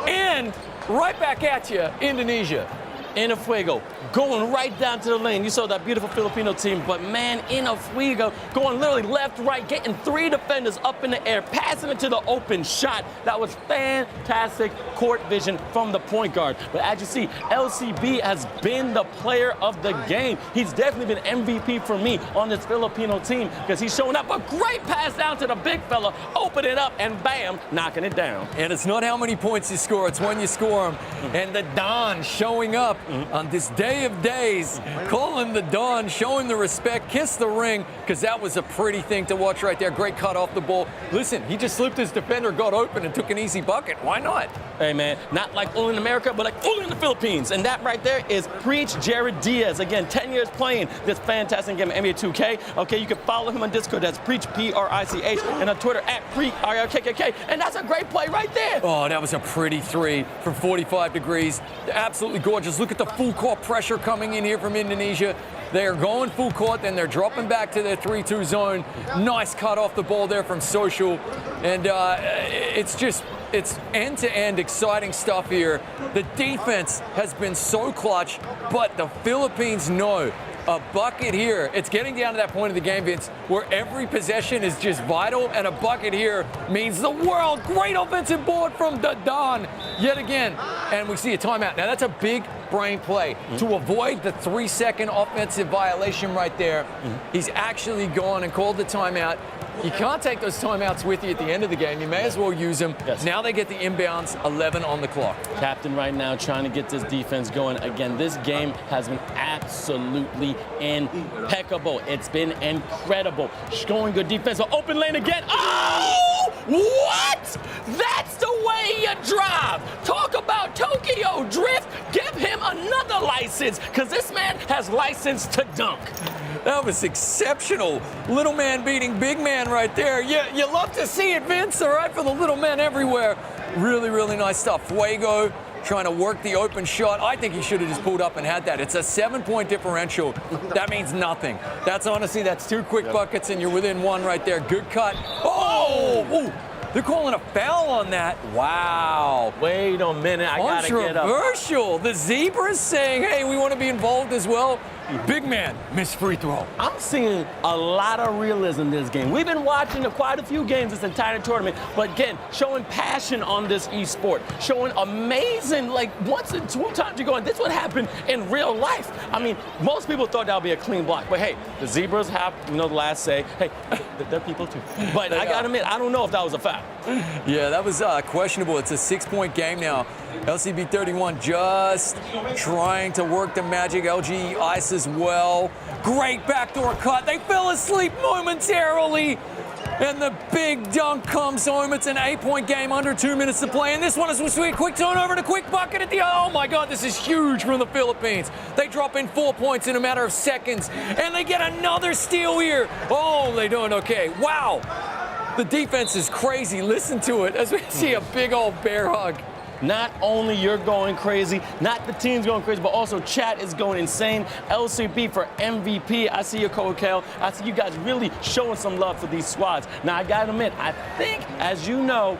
And right back at you, Indonesia. Eno Fuego going right down to the lane. You saw that beautiful Filipino team, but man, Eno Fuego going literally left, right, getting 3 defenders up in the air, passing it to the open shot. That was fantastic court vision from the point guard. But as you see, LCB has been the player of the game. He's definitely been MVP for me on this Filipino team because he's showing up. A great pass down to the big fella, open it up, and bam, knocking it down. And it's not how many points you score, it's when you score them. And the Don showing up on this day of days, calling the Don, showing the respect, kiss the ring, because that was a pretty thing to watch right there. Great cut off the ball. Listen, he just slipped his defender, got open, and took an easy bucket. Why not? Hey, man, not like only in America, but like only in the Philippines. And that right there is Preach Jared Diaz. Again, 10 years playing this fantastic game of NBA2K. Okay, you can follow him on Discord. That's Preach, P-R-I-C-H, and on Twitter at PreachRKKK. And that's a great play right there. Oh, that was a pretty 3 from 45 degrees. Absolutely gorgeous. Look at the full court pressure coming in here from Indonesia. They are going full court, then they're dropping back to their 3-2 zone. Nice cut off the ball there from Social. And it's end-to-end exciting stuff here. The defense has been so clutch, but the Philippines know a bucket here. It's getting down to that point of the game, Vince, where every possession is just vital, and a bucket here means the world. Great offensive board from the Don yet again. And we see a timeout. Now, that's a big brain play to avoid the 3-second offensive violation right there. He's actually gone and called the timeout. You can't take those timeouts with you at the end of the game. You may as well use them. Yes. Now they get the inbounds, 11 on the clock. Captain right now trying to get this defense going. Again, this game has been absolutely impeccable. It's been incredible. Showing good defense. Open lane again. Oh! What? That's the way you drive. Talk about Tokyo Drift. Give him another license, because this man has license to dunk. That was exceptional. Little man beating big man right there. You love to see it, Vince, all right, for the little men everywhere. Really, really nice stuff. Fuego trying to work the open shot. I think he should have just pulled up and had that. It's a 7-point differential. That means nothing. That's 2 quick buckets, and you're within 1 right there. Good cut. Oh! Ooh. They're calling a foul on that. Wow. Wait a minute, I gotta get up. Controversial. The Zebras saying, hey, we want to be involved as well. Big man, missed free throw. I'm seeing a lot of realism in this game. We've been watching quite a few games this entire tournament, but again, showing passion on this esport, showing amazing, like once and 2 times you're going, this would happen in real life. I mean, most people thought that would be a clean block, but hey, the Zebras have, the last say, hey, they're people too. But I gotta admit, I don't know if that was a foul. Yeah, that was questionable. It's a 6-point game now. LCB 31 just trying to work the magic. LG Ice as well. Great backdoor cut. They fell asleep momentarily. And the big dunk comes home. It's an 8-point game, under 2 minutes to play. And this one is sweet. Quick turnover and a quick bucket at the, oh my God, this is huge from the Philippines. They drop in 4 points in a matter of seconds. And they get another steal here. Oh, they're doing okay. Wow. The defense is crazy. Listen to it as we see a big old bear hug. Not only you're going crazy, not the team's going crazy, but also chat is going insane. LCB for MVP. I see your Coakel. I see you guys really showing some love for these squads. Now, I got to admit, I think, as you know,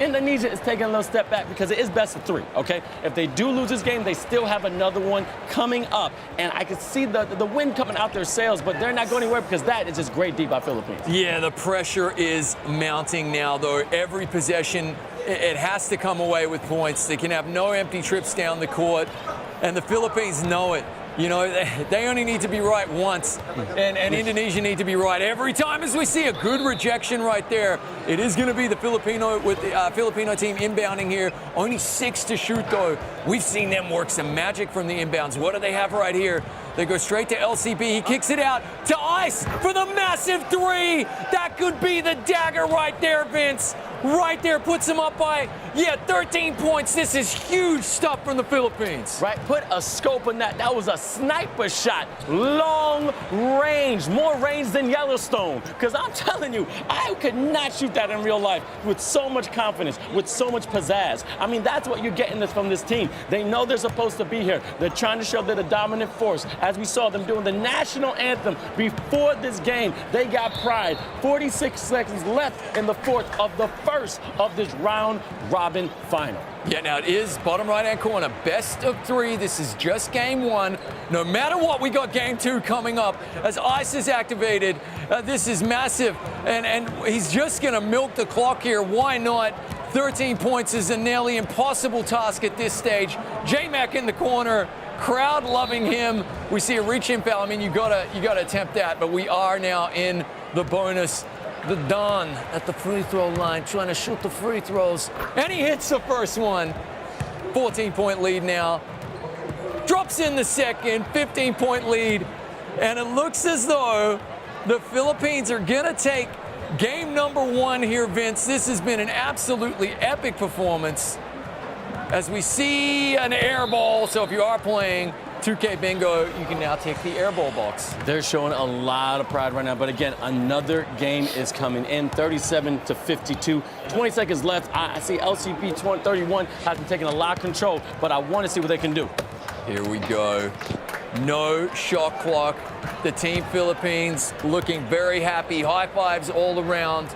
Indonesia is taking a little step back because it is best of 3, okay? If they do lose this game, they still have another one coming up. And I can see the wind coming out their sails, but they're not going anywhere because that is just great deep by Philippines. Yeah, the pressure is mounting now, though. Every possession, it has to come away with points. They can have no empty trips down the court, and the Philippines know it. They only need to be right once, and Indonesia need to be right every time. As we see a good rejection right there, it is going to be the Filipino team inbounding here. Only 6 to shoot, though. We've seen them work some magic from the inbounds. What do they have right here? They go straight to LCB. He kicks it out to Ice for the massive 3. That could be the dagger right there, Vince. Right there, puts him up by, 13 points. This is huge stuff from the Philippines. Right, put a scope on that. That was a sniper shot. Long range, more range than Yellowstone. Because I'm telling you, I could not shoot that in real life with so much confidence, with so much pizzazz. I mean, that's what you're getting from this team. They know they're supposed to be here. They're trying to show they're the dominant force. As we saw them doing the national anthem before this game, they got pride. 46 seconds left in the 4th of the first of this round-robin final. Yeah, now it is bottom right-hand corner, best of 3. This is just game 1. No matter what, we got game 2 coming up. As Ice is activated, this is massive, and he's just going to milk the clock here. Why not? 13 points is a nearly impossible task at this stage. J-Mac in the corner. Crowd loving him. We see a reach-in foul. I mean, you gotta attempt that, but we are now in the bonus. The Don at the free throw line, trying to shoot the free throws, and he hits the first one. 14-point lead now. Drops in the second, 15-point lead, and it looks as though the Philippines are gonna take game number 1 here, Vince. This has been an absolutely epic performance. As we see an air ball, so if you are playing 2K Bingo, you can now take the air ball box. They're showing a lot of pride right now, but again, another game is coming in, 37-52. 20 seconds left. I see LCP 31 has been taking a lot of control, but I want to see what they can do. Here we go. No shot clock. The Team Philippines looking very happy. High fives all around.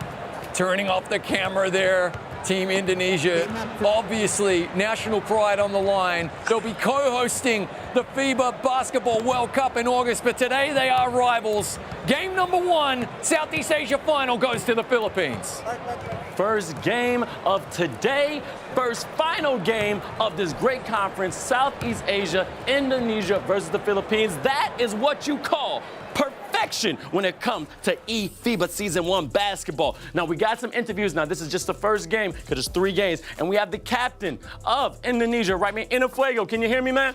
Turning off the camera there. Team Indonesia, obviously, national pride on the line. They'll be co-hosting the FIBA Basketball World Cup in August, but today they are rivals. Game number 1, Southeast Asia final goes to the Philippines. First game of today, first final game of this great conference, Southeast Asia, Indonesia versus the Philippines. That is what you call perfection perfection when it comes to eFIBA Season 1 basketball. Now, we got some interviews. Now, this is just the first game because there's 3 games. And we have the captain of Indonesia, right, man? EFIBA. Can you hear me, man?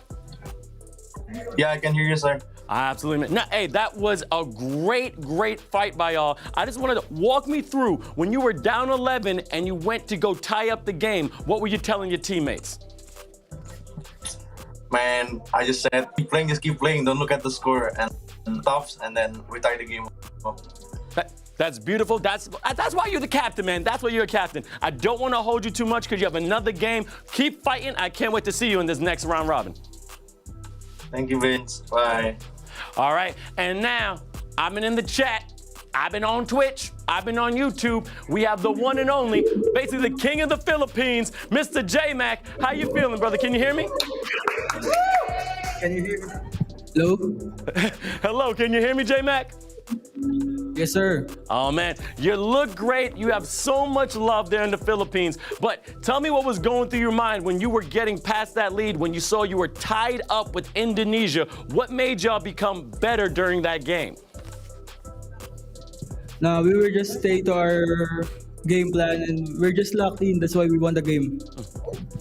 Yeah, I can hear you, sir. Absolutely. Now, hey, that was a great fight by y'all. I just wanted to walk me through when you were down 11 and you went to go tie up the game. What were you telling your teammates? Man, I just said, keep playing, just keep playing. Don't look at the score and tops, and then we tie the game up. That's beautiful. That's why you're the captain, man. That's why you're a captain. I don't want to hold you too much because you have another game. Keep fighting. I can't wait to see you in this next round robin. Thank you, Vince. Bye. All right, and now I've been in the chat. I've been on Twitch. I've been on YouTube. We have the one and only, basically the king of the Philippines, Mr. J-Mac. How you feeling, brother? Can you hear me? Can you hear me? Hello? Hello, can you hear me, J-Mac? Yes, sir. Oh, man, you look great. You have so much love there in the Philippines. But tell me what was going through your mind when you were getting past that lead, when you saw you were tied up with Indonesia. What made y'all become better during that game? Now, we were just stay to our game plan, and we're just lucky, and that's why we won the game.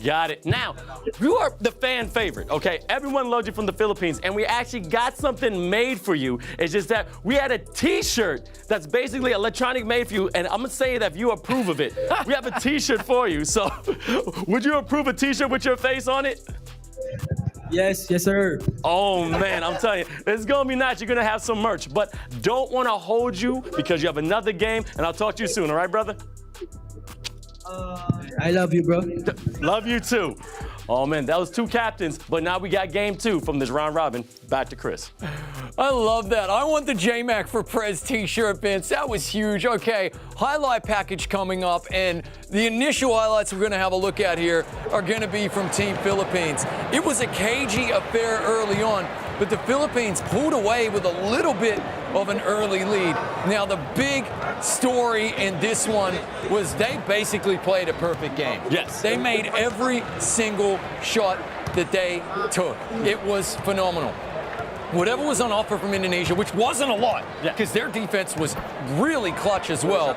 Got it. Now, you are the fan favorite, okay? Everyone loves you from the Philippines, and we actually got something made for you. It's just that we had a T-shirt that's basically electronic made for you, and I'm gonna say that if you approve of it. We have a T-shirt for you, so would you approve a T-shirt with your face on it? Yes, sir. Oh, man, I'm telling you, it's gonna be nice. You're gonna have some merch, but don't wanna hold you because you have another game, and I'll talk to you soon, all right, brother? I love you, bro. Love you too. Oh man, that was 2 captains, but now we got game 2 from this round robin. Back to Chris. I love that. I want the J-Mac for Prez t-shirt, Vince. That was huge. Okay, highlight package coming up, and the initial highlights we're going to have a look at here are going to be from Team Philippines. It was a cagey affair early on, but the Philippines pulled away with a little bit of an early lead. Now, the big story in this one was they basically played a perfect game. Yes. They made every single shot that they took. It was phenomenal. Whatever was on offer from Indonesia, which wasn't a lot, because their defense was really clutch as well,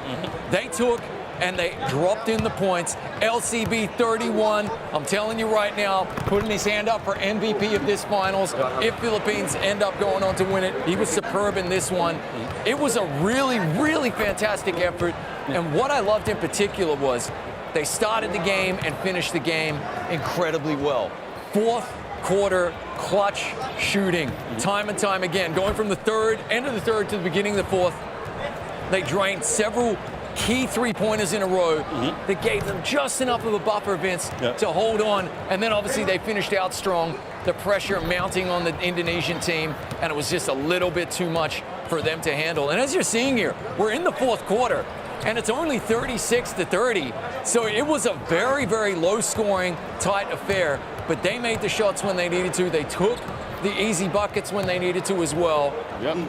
they took and they dropped in the points. LCB 31, I'm telling you right now, putting his hand up for MVP of this finals. If Philippines end up going on to win it, he was superb in this one. It was a really fantastic effort. And what I loved in particular was they started the game and finished the game incredibly well. 4th quarter clutch shooting, time and time again, going from the end of the third to the beginning of the 4th. They drained several key 3-pointers in a row that gave them just enough of a buffer, Vince, to hold on. And then obviously they finished out strong, the pressure mounting on the Indonesian team, and it was just a little bit too much for them to handle. And as you're seeing here, we're in the 4th quarter, and it's only 36-30. So it was a very low scoring, tight affair, but they made the shots when they needed to. They took the easy buckets when they needed to as well.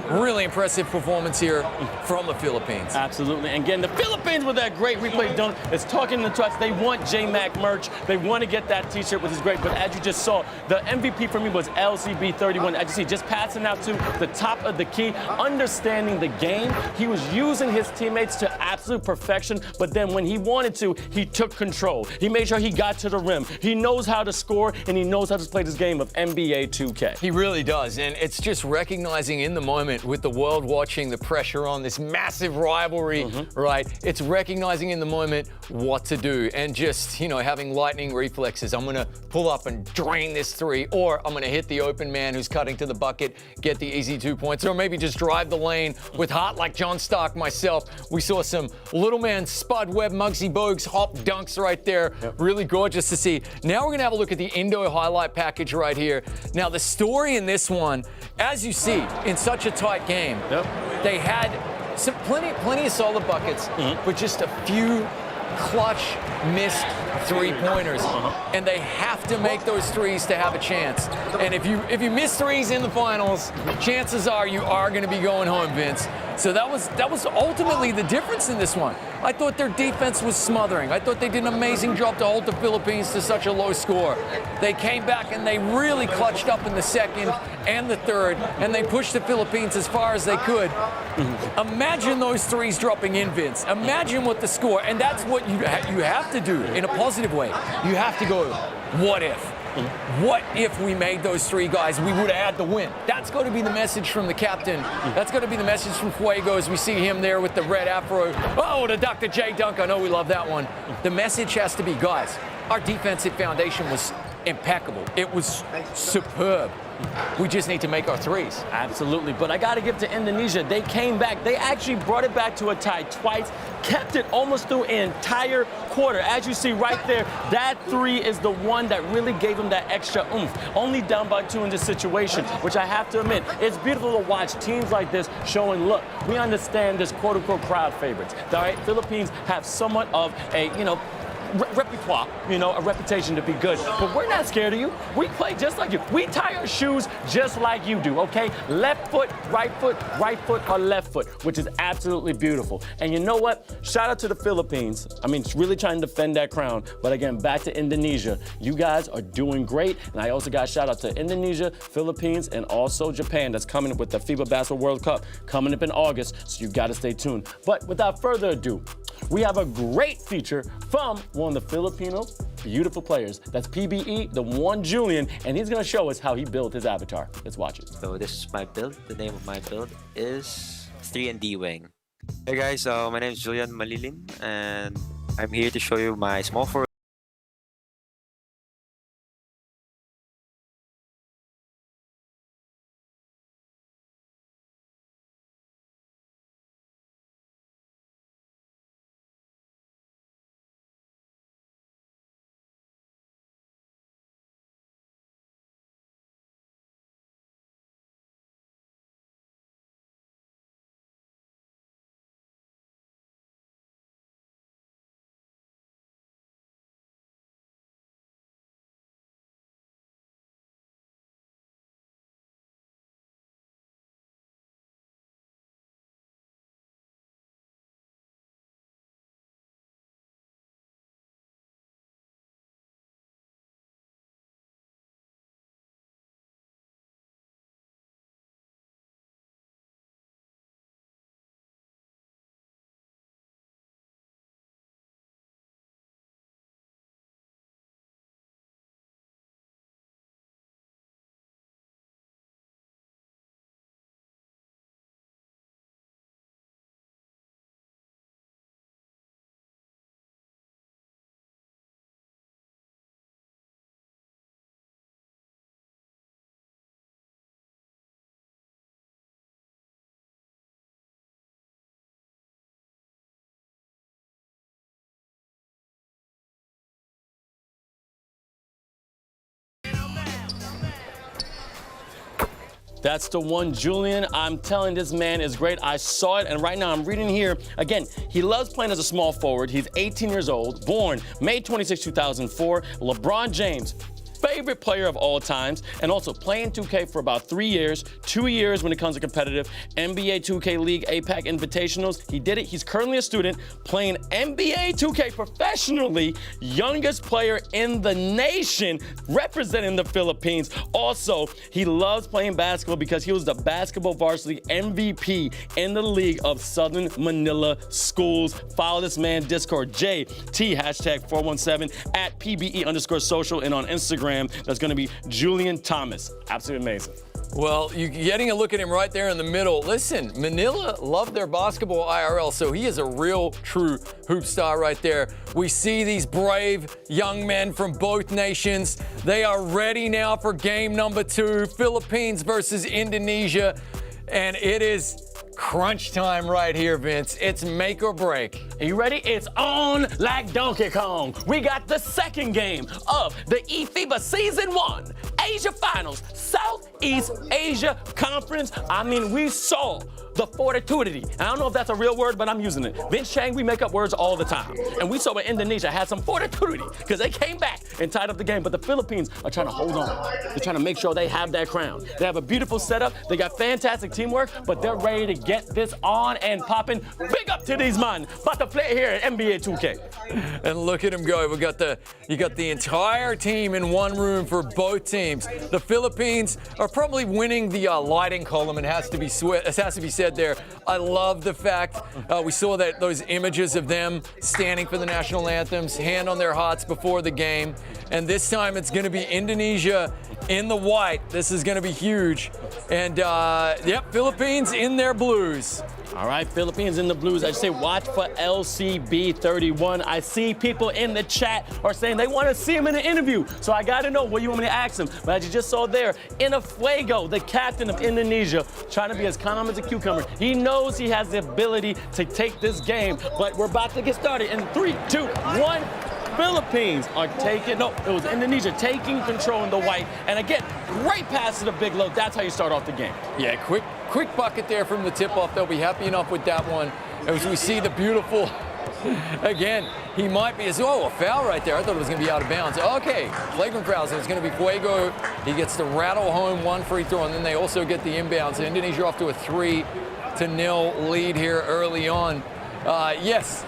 Really impressive performance here from the Philippines. Absolutely. And again, the Philippines with that great replay dunk is talking to us. They want J-Mac merch. They want to get that T-shirt, which is great. But as you just saw, the MVP for me was LCB 31. As you see, just passing out to the top of the key, understanding the game. He was using his teammates to absolute perfection. But then when he wanted to, he took control. He made sure he got to the rim. He knows how to score, and he knows how to play this game of NBA2K. He really does, and it's just recognizing in the moment with the world watching, the pressure on this massive rivalry, right? It's recognizing in the moment what to do and just, you know, having lightning reflexes. I'm gonna pull up and drain this 3, or I'm gonna hit the open man who's cutting to the bucket, get the easy 2 points, or maybe just drive the lane with heart like John Stark myself. We saw some little man Spud Webb, Muggsy Bogues hop dunks right there. Really gorgeous to see. Now we're gonna have a look at the Indo highlight package right here. Now the story in this one, as you see, in such a tight game, they had plenty of solid buckets, but just a few clutch missed 3-pointers, and they have to make those 3s to have a chance. And if you miss 3s in the finals, chances are you are going to be going home, Vince. So that was ultimately the difference in this one. I thought their defense was smothering. I thought they did an amazing job to hold the Philippines to such a low score. They came back and they really clutched up in the second and the third, and they pushed the Philippines as far as they could. Imagine those threes dropping in, Vince. Imagine what the score, and that's what you have to do in a positive way. You have to go, what if? What if we made those three guys? We would have had the win. That's going to be the message from the captain. That's going to be the message from Fuego as we see him there with the red afro. Oh, the Dr. J dunk. I know we love that one. The message has to be, guys, our defensive foundation was impeccable. It was superb. We just need to make our threes. Absolutely, but I got to give to Indonesia. They came back. They actually brought it back to a tie twice, kept it almost through an entire quarter. As you see right there, that three is the one that really gave them that extra oomph. Only down by 2 in this situation, which I have to admit, it's beautiful to watch teams like this showing, look, we understand this quote-unquote crowd favorites. All right, Philippines have somewhat of a, repertoire, a reputation to be good. But we're not scared of you. We play just like you. We tie our shoes just like you do, okay? Left foot, right foot, or left foot, which is absolutely beautiful. And you know what? Shout out to the Philippines. I mean, really trying to defend that crown. But again, back to Indonesia. You guys are doing great. And I also got a shout out to Indonesia, Philippines, and also Japan that's coming up with the FIBA Basketball World Cup coming up in August. So you got to stay tuned. But without further ado, we have a great feature from one of the Filipino beautiful players. That's PBE, the one Julian, and he's going to show us how he built his avatar. Let's watch it. So this is my build. The name of my build is 3&D Wing. Hey guys, my name is Julian Malilin, and I'm here to show you my small forward. That's the one, Julian. I'm telling this man is great. I saw it, and right now I'm reading here. Again, he loves playing as a small forward. He's 18 years old, born May 26, 2004. LeBron James, favorite player of all times, and also playing 2K for about 3 years, 2 years when it comes to competitive NBA2K League APAC Invitationals. He did it. He's currently a student playing NBA2K professionally, youngest player in the nation representing the Philippines. Also, he loves playing basketball because he was the basketball varsity MVP in the League of Southern Manila Schools. Follow this man, Discord, JT #417 at PBE_social, and on Instagram, that's going to be Julian Thomas. Absolutely amazing. Well, you're getting a look at him right there in the middle. Listen, Manila love their basketball IRL, so he is a real, true hoop star right there. We see these brave young men from both nations. They are ready now for game number 2, Philippines versus Indonesia, and it is crunch time right here, Vince. It's make or break. Are you ready? It's on like Donkey Kong. We got the second game of the eFIBA Season 1 Asia Finals, Southeast Asia Conference. I mean, we saw the fortitude. I don't know if that's a real word, but I'm using it. Vince Chang, we make up words all the time. And we saw when Indonesia had some fortitude because they came back and tied up the game. But the Philippines are trying to hold on. They're trying to make sure they have that crown. They have a beautiful setup. They got fantastic teamwork, but they're ready to get this on and popping. Big up to these men. About to play here at NBA2K. And look at him go. You got the entire team in one room for both teams. The Philippines are probably winning the lighting column. It has to be said there. I love the fact we saw those images of them standing for the national anthems, hand on their hearts before the game. And this time it's going to be Indonesia in the white. This is going to be huge. And yep, Philippines in their blues. All right, Philippines in the blues. I say watch for LCB31. I see people in the chat are saying they want to see him in an interview. So I got to know what you want me to ask him. But as you just saw there, eFIBA, the captain of Indonesia, trying to be as calm as a cucumber. He knows he has the ability to take this game. But we're about to get started in 3, 2, 1. Philippines are taking, no, it was Indonesia taking control in the white. And again, great pass to the big low. That's how you start off the game. Yeah, quick bucket there from the tip-off. They'll be happy enough with that one. As we see the beautiful, again, he might be, a foul right there. I thought it was going to be out of bounds. Okay, flagrant foul, so it's going to be Fuego. He gets to rattle home one free throw, and then they also get the inbound. So Indonesia off to a 3-0 lead here early on. Yes.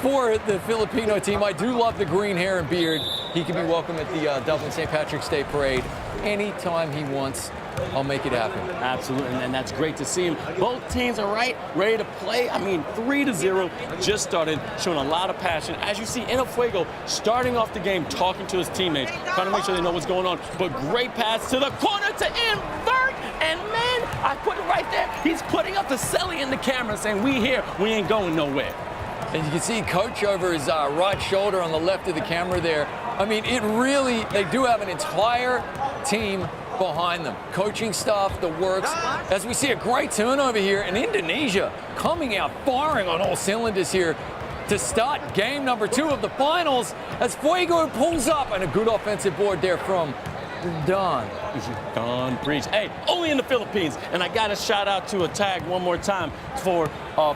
For the Filipino team, I do love the green hair and beard. He can be welcome at the Dublin St. Patrick's Day Parade anytime he wants. I'll make it happen. Absolutely, and that's great to see him. Both teams are ready to play. I mean, 3-0 just started, showing a lot of passion. As you see, eFIBA starting off the game, talking to his teammates, trying to make sure they know what's going on. But great pass to the corner to invert, and man, I put it right there. He's putting up the celly in the camera, saying, "We here, we ain't going nowhere." And you can see Coach over his right shoulder on the left of the camera there. I mean, they do have an entire team behind them. Coaching staff, the works. As we see a great turnover here, and Indonesia coming out firing on all cylinders here to start game number 2 of the finals as Fuego pulls up, and a good offensive board there from Don. Don Breach. Hey, only in the Philippines. And I got a shout out to a tag one more time for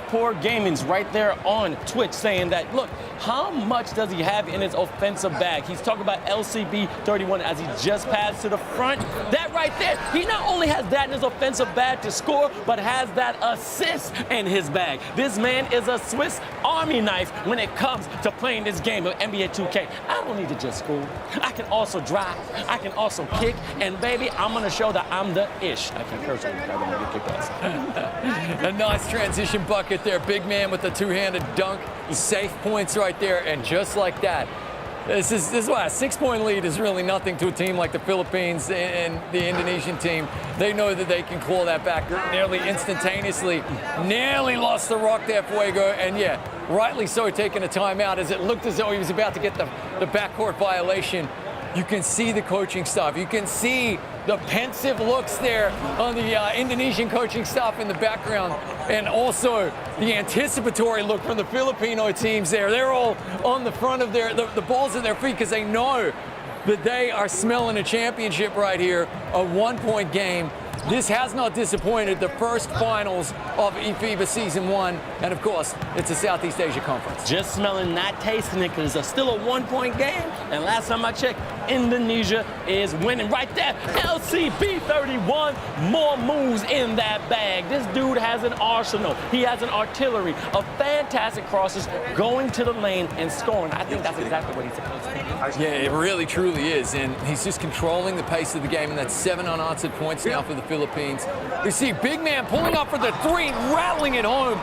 Poor Gaming's right there on Twitch saying that, look, how much does he have in his offensive bag? He's talking about LCB31 as he just passed to the front. That right there, he not only has that in his offensive bag to score, but has that assist in his bag. This man is a Swiss Army knife when it comes to playing this game of NBA 2K. I don't need to just score. I can also drive. I can also kick. And baby, I'm going to show that I'm the ish. I can curse on you. I don't want to get kicked ass. A nice transition bucket there. Big man with the two-handed dunk. Safe points right there. And just like that, this is why a 6-point lead is really nothing to a team like the Philippines and the Indonesian team. They know that they can claw that back nearly instantaneously. Nearly lost the rock there, Fuego. And yeah, rightly so, taking a timeout as it looked as though he was about to get the backcourt violation. You can see the coaching staff. You can see the pensive looks there on the Indonesian coaching staff in the background, and also the anticipatory look from the Filipino teams there. They're all on the front of the balls of their feet because they know that they are smelling a championship right here, a 1-point game. This has not disappointed. The first finals of eFIBA Season 1, and of course, it's a Southeast Asia Conference. Just smelling, not tasting it, because it's still a 1-point game. And last time I checked, Indonesia is winning right there. LCB31, more moves in that bag. This dude has an arsenal. He has an artillery of fantastic crosses going to the lane and scoring. I think that's exactly what he's supposed to do. Yeah, it really, truly is. And he's just controlling the pace of the game, and that's 7 unanswered points now for the Philippines. We see big man pulling up for the 3, rattling it home.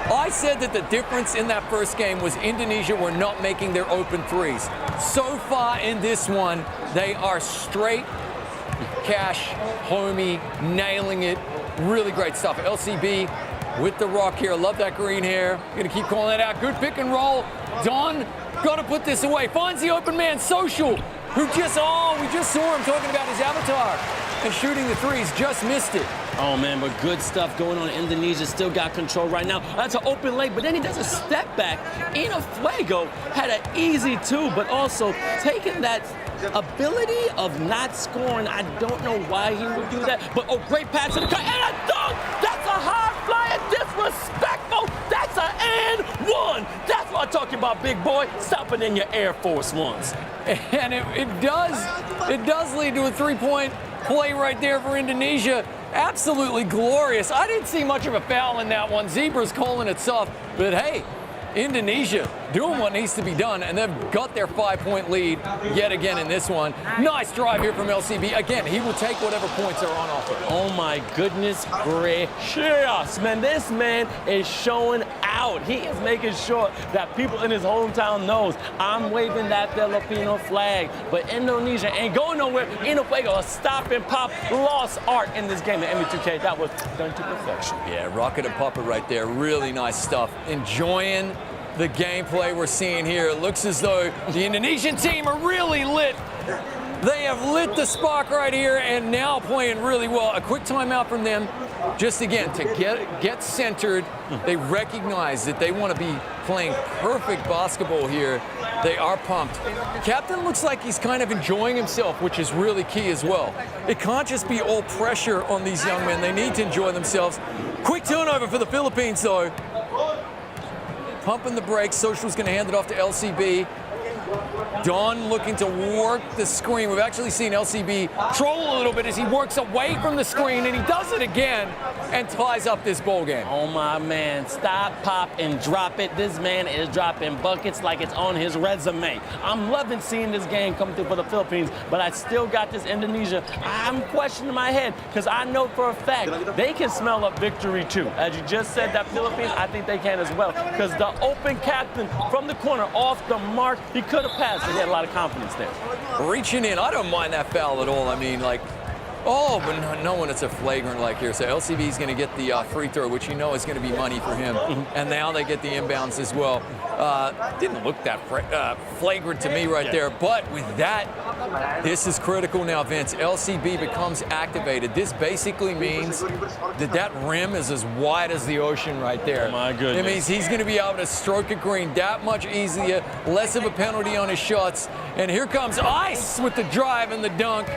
I said that the difference in that first game was Indonesia were not making their open threes. So far in this one, they are straight cash, homie, nailing it. Really great stuff. LCB with the rock here. Love that green hair. Gonna keep calling that out. Good pick and roll. Don, gotta put this away. Finds the open man, Social, who we just saw him talking about his avatar. and shooting the threes, just missed it. Oh, man, but good stuff going on. Indonesia still got control right now. That's an open lane, but then he does a step back. Fuego had an easy two, but also taking that ability of not scoring. I don't know why he would do that, but great pass to the cut, and a dunk! That's a high flyer, disrespectful! That's an and one! That's what I'm talking about, big boy. Stop it in your Air Force Ones. And it does lead to a three-point play right there for Indonesia. Absolutely glorious. I didn't see much of a foul in that one. Zebra's calling it soft, but hey, Indonesia doing what needs to be done, and they've got their 5-point lead yet again in this one. Nice drive here from LCB. Again, he will take whatever points are on offer. Oh my goodness gracious, man. This man is showing out. He is making sure that people in his hometown knows I'm waving that Filipino flag. But Indonesia ain't going nowhere. Fuego, a stop and pop, lost art in this game. The NBA2K, that was done to perfection. Yeah, rocket and pupper right there. Really nice stuff. Enjoying the gameplay we're seeing here. It looks as though the Indonesian team are really lit. They have lit the spark right here and now playing really well. A quick timeout from them, just again, to get centered. They recognize that they want to be playing perfect basketball here. They are pumped. Captain looks like he's kind of enjoying himself, which is really key as well. It can't just be all pressure on these young men. They need to enjoy themselves. Quick turnover for the Philippines, though. Pumping the brakes. Social's going to hand it off to LCB. Don looking to work the screen. We've actually seen LCB troll a little bit as he works away from the screen, and he does it again and ties up this ball game. Oh, my man. Stop, pop, and drop it. This man is dropping buckets like it's on his resume. I'm loving seeing this game come through for the Philippines, but I still got this Indonesia. I'm questioning my head because I know for a fact they can smell up victory, too. As you just said, that Philippines, I think they can as well because the open captain from the corner off the mark, he could have passed. He had a lot of confidence there. Reaching in, I don't mind that foul at all. I mean, like, oh, but no when it's a flagrant like here. So LCB's going to get the free throw, which you know is going to be money for him. And now they get the inbounds as well. Didn't look that flagrant to me right there. But with that, this is critical now, Vince. LCB becomes activated. This basically means that that rim is as wide as the ocean right there. Oh my goodness. It means he's going to be able to stroke it green that much easier, less of a penalty on his shots. And here comes Ice with the drive and the dunk.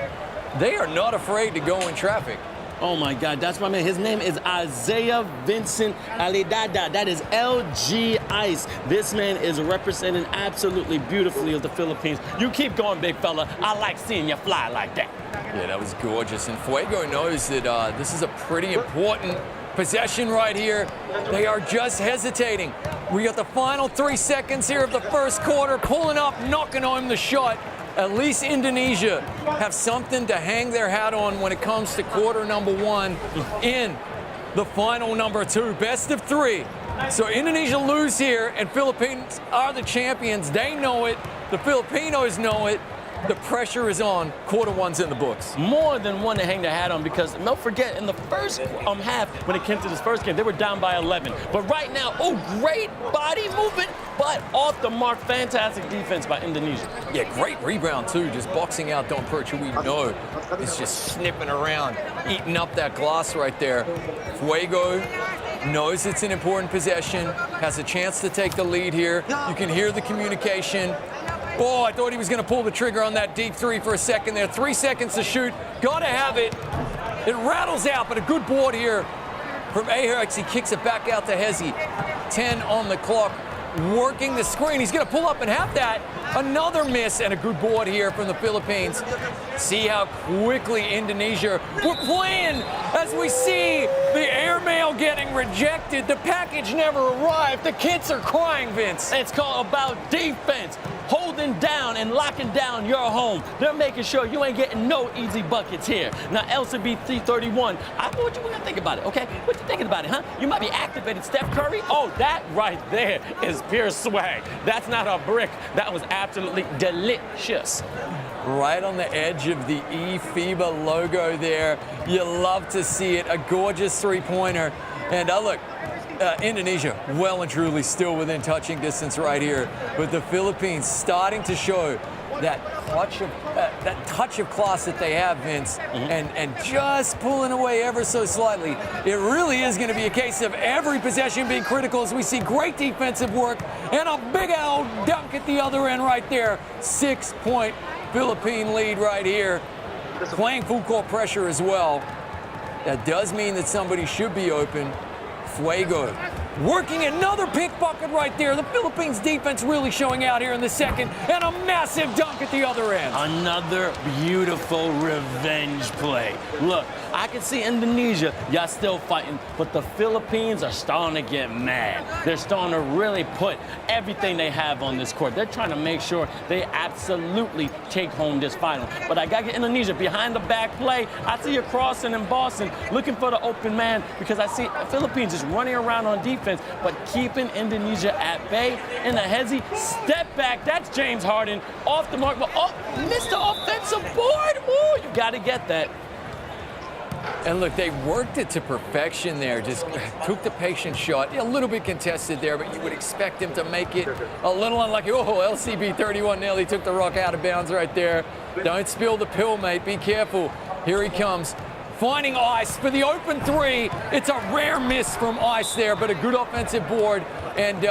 They are not afraid to go in traffic. Oh my God, that's my man. His name is Isaiah Vincent Alidada. That is LG Ice. This man is representing absolutely beautifully of the Philippines. You keep going, big fella. I like seeing you fly like that. Yeah, that was gorgeous. And Fuego knows that this is a pretty important possession right here. They are just hesitating. We got the final 3 seconds here of the first quarter. Pulling up, knocking home the shot. At least Indonesia have something to hang their hat on when it comes to quarter number one in the final number two. Best of three. So Indonesia lose here, and Philippines are the champions. They know it. The Filipinos know it. The pressure is on. Quarter one's in the books. More than one to hang their hat on because don't forget, in the first half, when it came to this first game, they were down by 11. But right now, great body movement, but off the mark. Fantastic defense by Indonesia. Yeah, great rebound, too. Just boxing out Don Perch, who we know is just snipping around, eating up that glass right there. Fuego knows it's an important possession, has a chance to take the lead here. You can hear the communication. Oh, I thought he was going to pull the trigger on that deep three for a second there. 3 seconds to shoot. Got to have it. It rattles out, but a good board here from Aherx. He kicks it back out to Hezi. 10 on the clock. Working the screen. He's going to pull up and have that. Another miss and a good board here from the Philippines. See how quickly Indonesia were playing as we see the airmail getting rejected. The package never arrived. The kids are crying, Vince. It's called about defense. Holding down and locking down your home. They're making sure you ain't getting no easy buckets here. Now, LCB 331, what you gonna think about it, okay? What you thinking about it, huh? You might be activated Steph Curry. Oh, that right there is pure swag. That's not a brick. That was absolutely delicious. Right on the edge of the eFIBA logo there. You love to see it. A gorgeous three-pointer. And look, Indonesia well and truly still within touching distance right here. But the Philippines starting to show that touch of class that they have, Vince, and just pulling away ever so slightly. It really is going to be a case of every possession being critical as we see great defensive work and a big old dunk at the other end right there. 6-point Philippine lead right here. Playing full court pressure as well. That does mean that somebody should be open. Fuego working another pickpocket right there. The Philippines defense really showing out here in the second, and a massive dunk at the other end. Another beautiful revenge play. Look, I can see Indonesia, y'all still fighting, but the Philippines are starting to get mad. They're starting to really put everything they have on this court. They're trying to make sure they absolutely take home this final. But I got to get Indonesia behind the back play. I see you crossing in Boston, looking for the open man, because I see Philippines just running around on defense, but keeping Indonesia at bay. In the hezzy, step back. That's James Harden off the mark, but missed the offensive board. Ooh, you got to get that. And look, they worked it to perfection there. Just took the patient shot. A little bit contested there, but you would expect him to make it a little unlucky. Oh, LCB 31 nearly took the rock out of bounds right there. Don't spill the pill, mate. Be careful. Here he comes. Finding Ice for the open three. It's a rare miss from Ice there, but a good offensive board. And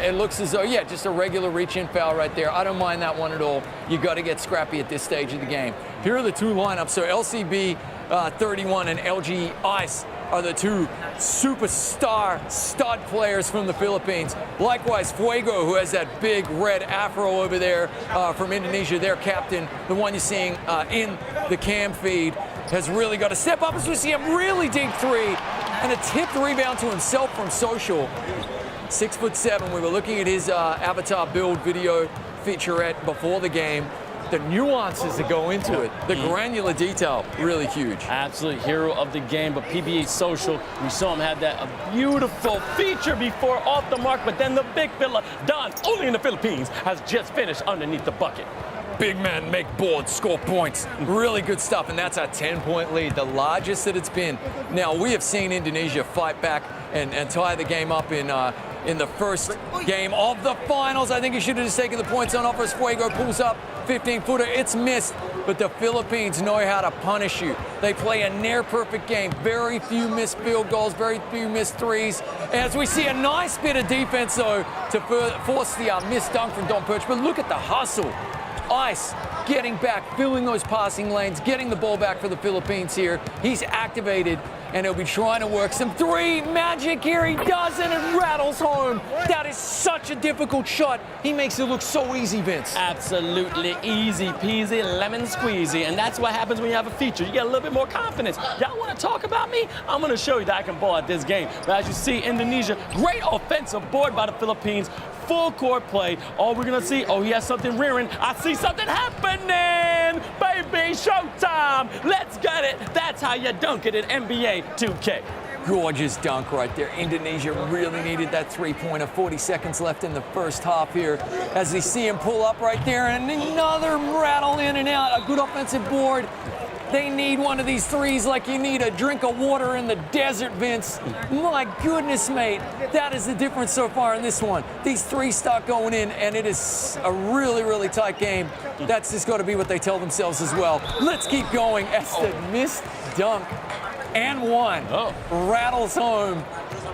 it looks as though, yeah, just a regular reach-in foul right there. I don't mind that one at all. You got to get scrappy at this stage of the game. Here are the two lineups. So LCB 31 and LG Ice are the two superstar stud players from the Philippines. Likewise, Fuego, who has that big red afro over there from Indonesia, their captain, the one you're seeing in the cam feed, has really got to step up as we see him really dig three, and a tipped rebound to himself from Social. 6'7". We were looking at his avatar build video featurette before the game. The nuances that go into it, the granular detail, really huge. Absolute hero of the game, but PBA Social, we saw him have that beautiful feature before off the mark, but then the big fella, Don, only in the Philippines, has just finished underneath the bucket. Big men make boards, score points. Really good stuff, and that's a 10-point lead, the largest that it's been. Now, we have seen Indonesia fight back and tie the game up in the first game of the finals. I think he should have just taken the points on offers. Fuego pulls up, 15-footer, it's missed, but the Philippines know how to punish you. They play a near-perfect game. Very few missed field goals, very few missed threes. As we see a nice bit of defense, though, to force the missed dunk from Don Perch. But look at the hustle. Ice getting back, filling those passing lanes, getting the ball back for the Philippines here. He's activated, and he'll be trying to work some three. Magic here, he does, and it rattles home. That is such a difficult shot. He makes it look so easy, Vince. Absolutely easy peasy, lemon squeezy, and that's what happens when you have a feature. You get a little bit more confidence. Y'all want to talk about me? I'm going to show you that I can ball at this game. But as you see, Indonesia, great offensive board by the Philippines. Full court play. All we're gonna see, he has something rearing. I see something happening, baby, showtime. Let's get it. That's how you dunk it in NBA 2K. Gorgeous dunk right there. Indonesia really needed that three-pointer. 40 seconds left in the first half here. As we see him pull up right there, and another rattle in and out. A good offensive board. They need one of these threes like you need a drink of water in the desert, Vince. My goodness, mate. That is the difference so far in this one. These threes start going in, and it is a really, really tight game. That's just got to be what they tell themselves as well. Let's keep going as the missed dunk and one rattles home.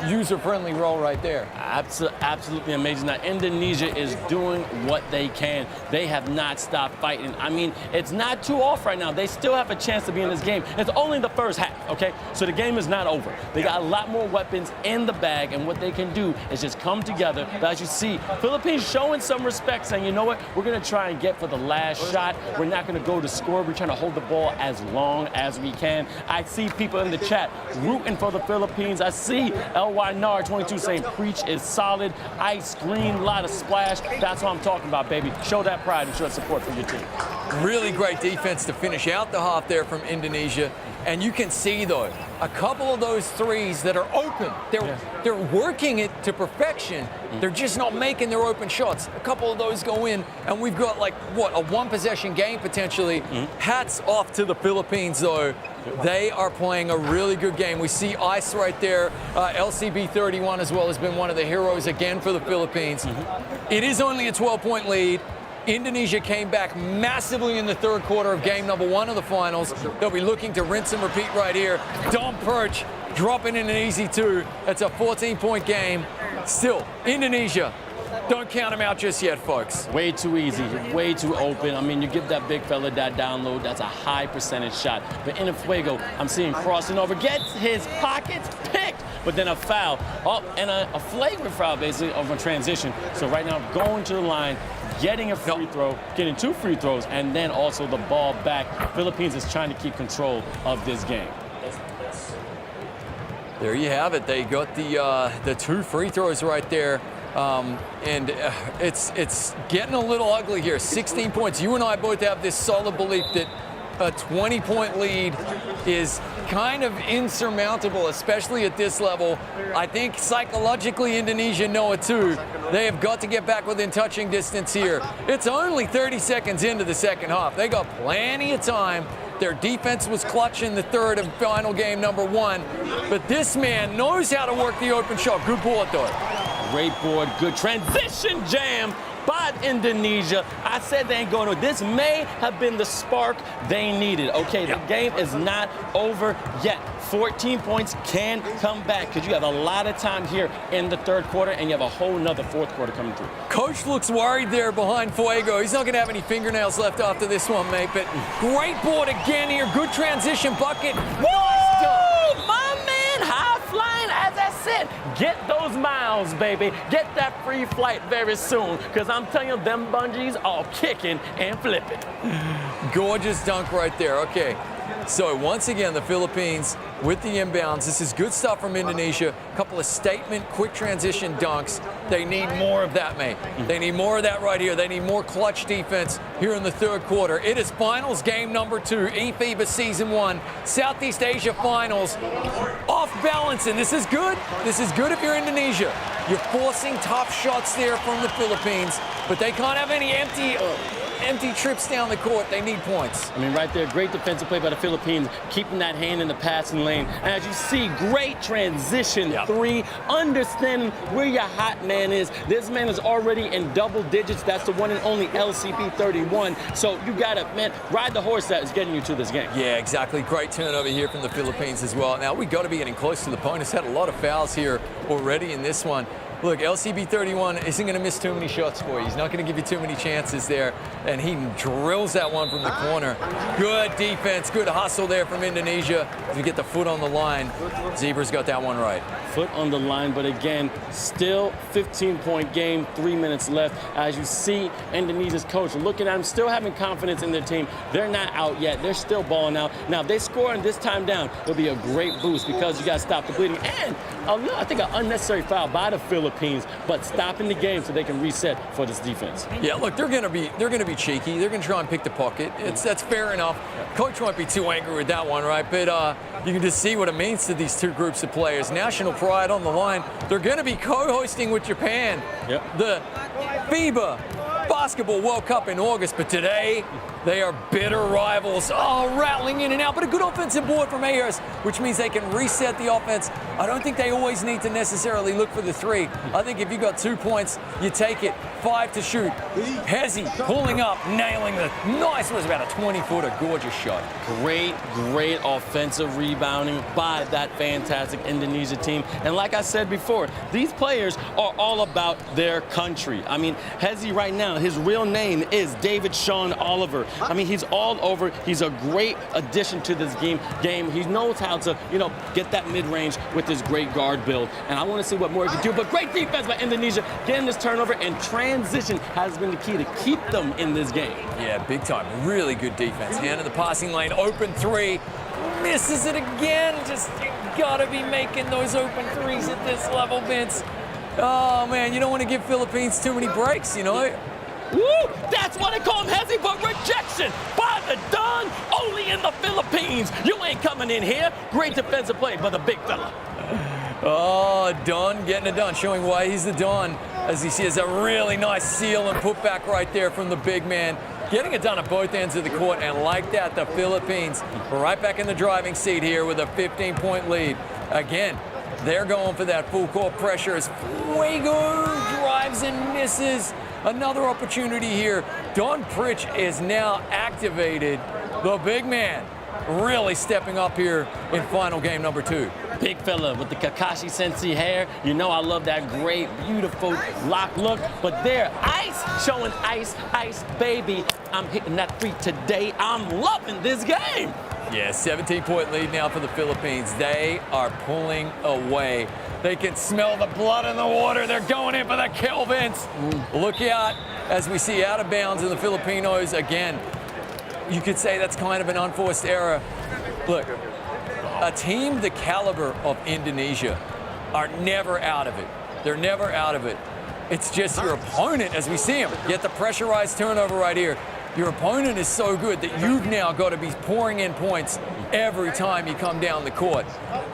User-friendly roll right there. Absolutely amazing. Now, Indonesia is doing what they can. They have not stopped fighting. I mean, it's not too off right now. They still have a chance to be in this game. It's only the first half, okay? So the game is not over. They got a lot more weapons in the bag, and what they can do is just come together. But as you see, Philippines showing some respect, saying, you know what? We're going to try and get for the last shot. We're not going to go to score. We're trying to hold the ball as long as we can. I see people in the chat rooting for the Philippines. I see LY Nar 22 saying preach is solid, ice, green, lot of splash. That's what I'm talking about, baby. Show that pride and show that support for your team. Really great defense to finish out the half there from Indonesia. And you can see, though, a couple of those threes that are open. They're working it to perfection. They're just not making their open shots. A couple of those go in, and we've got, like, what, a one-possession game potentially. Hats off to the Philippines, though. They are playing a really good game. We see Ice right there. LCB 31 as well has been one of the heroes again for the Philippines. It is only a 12-point lead. Indonesia came back massively in the third quarter of game number 1 of the finals. They'll be looking to rinse and repeat right here. Dom Perch dropping in an easy 2. That's a 14-point game. Still, Indonesia, don't count them out just yet, folks. Way too easy, way too open. I mean, you give that big fella that download, that's a high percentage shot. But in Fuego, I'm seeing crossing over, gets his pockets picked, but then a foul. Oh, and a flagrant foul, basically, of a transition. So right now, going to the line, getting a free throw, getting 2 free throws, and then also the ball back. Philippines is trying to keep control of this game. There you have it. They got the 2 free throws right there. And it's getting a little ugly here. 16 points. You and I both have this solid belief that a 20-point lead is kind of insurmountable, especially at this level. I think psychologically Indonesia know it too. They have got to get back within touching distance here. It's only 30 seconds into the second half. They got plenty of time. Their defense was clutch in the third and final game number 1. But this man knows how to work the open shot. Good board, though. Great board, good transition jam by Indonesia. I said they ain't going to. This may have been the spark they needed. Okay, the game is not over yet. 14 points can come back because you have a lot of time here in the third quarter and you have a whole nother fourth quarter coming through. Coach looks worried there behind Fuego. He's not going to have any fingernails left after this one, mate. But great board again here. Good transition bucket. Nice dunk. My man, high flying, as I said, get those miles, baby. Get that free flight very soon because I'm telling you, them bungees are kicking and flipping. Gorgeous dunk right there. Okay. So once again, the Philippines with the inbounds. This is good stuff from Indonesia. A couple of statement, quick transition dunks. They need more of that, mate. They need more of that right here. They need more clutch defense here in the third quarter. It is finals game number 2, eFIBA Season 1, Southeast Asia Finals. Off balance, and this is good. This is good if you're Indonesia. You're forcing tough shots there from the Philippines, but they can't have any empty trips down the court. They need points. I mean, right there, great defensive play by the Philippines, keeping that hand in the passing lane. And as you see, great transition 3, understanding where your hot man is. This man is already in double digits. That's the one and only LCP 31. So you got to, man, ride the horse that is getting you to this game. Yeah, exactly. Great turnover here from the Philippines as well. Now, we got to be getting close to the bonus. Had a lot of fouls here already in this one. Look, LCB 31 isn't going to miss too many shots for you. He's not going to give you too many chances there. And he drills that one from the corner. Good defense, good hustle there from Indonesia. As we get the foot on the line, Zebra's got that one right. Foot on the line, but again, still 15-point game, 3 minutes left. As you see, Indonesia's coach looking at him, still having confidence in their team. They're not out yet. They're still balling out. Now, if they score in this time down, it'll be a great boost because you got to stop the bleeding. And I think an unnecessary foul by the Philippines, but stopping the game so they can reset for this defense. Yeah, look, they're gonna be cheeky. They're gonna try and pick the pocket. That's fair enough. Coach won't be too angry with that one, right? But you can just see what it means to these two groups of players. National pride on the line. They're gonna be co-hosting with Japan the FIBA Basketball World Cup in August, but today they are bitter rivals. Oh, rattling in and out, but a good offensive board from Ayers, which means they can reset the offense. I don't think they always need to necessarily look for the 3. I think if you got 2 points, you take it. 5 to shoot. Hezzy pulling up, nailing the nice, was about a 20-footer, gorgeous shot. Great offensive rebounding by that fantastic Indonesia team. And like I said before, these players are all about their country. I mean, Hezzy right now, his real name is David Sean Oliver. I mean, he's all over. He's a great addition to this game. He knows how to, get that mid-range with his great guard build. And I want to see what more he can do. But great defense by Indonesia, getting this turnover, and transition has been the key to keep them in this game. Yeah, big time. Really good defense. Hand in the passing lane, open 3. Misses it again. Just, you gotta be making those open 3s at this level, Vince. Oh, man, you don't want to give Philippines too many breaks, Woo! That's what they call him, Hezzy, but rejection by the Don, only in the Philippines. You ain't coming in here. Great defensive play by the big fella. Oh, Don getting it done, showing why he's the Don. As he sees a really nice seal and putback right there from the big man. Getting it done at both ends of the court, and like that, the Philippines right back in the driving seat here with a 15-point lead. Again, they're going for that full court pressure as Fuego drives and misses. Another opportunity here. Don Pritch is now activated. The big man really stepping up here in final game number 2. Big fella with the Kakashi Sensei hair. You know I love that great, beautiful lock look. But there, ice, showing ice, ice, baby. I'm hitting that free today. I'm loving this game. Yeah, 17-point lead now for the Philippines. They are pulling away. They can smell the blood in the water. They're going in for the kill, Vince. Look out as we see out of bounds in the Filipinos again. You could say that's kind of an unforced error. Look, a team the caliber of Indonesia are never out of it. They're never out of it. It's just your opponent, as we see him, get the pressurized turnover right here. Your opponent is so good that you've now got to be pouring in points every time you come down the court.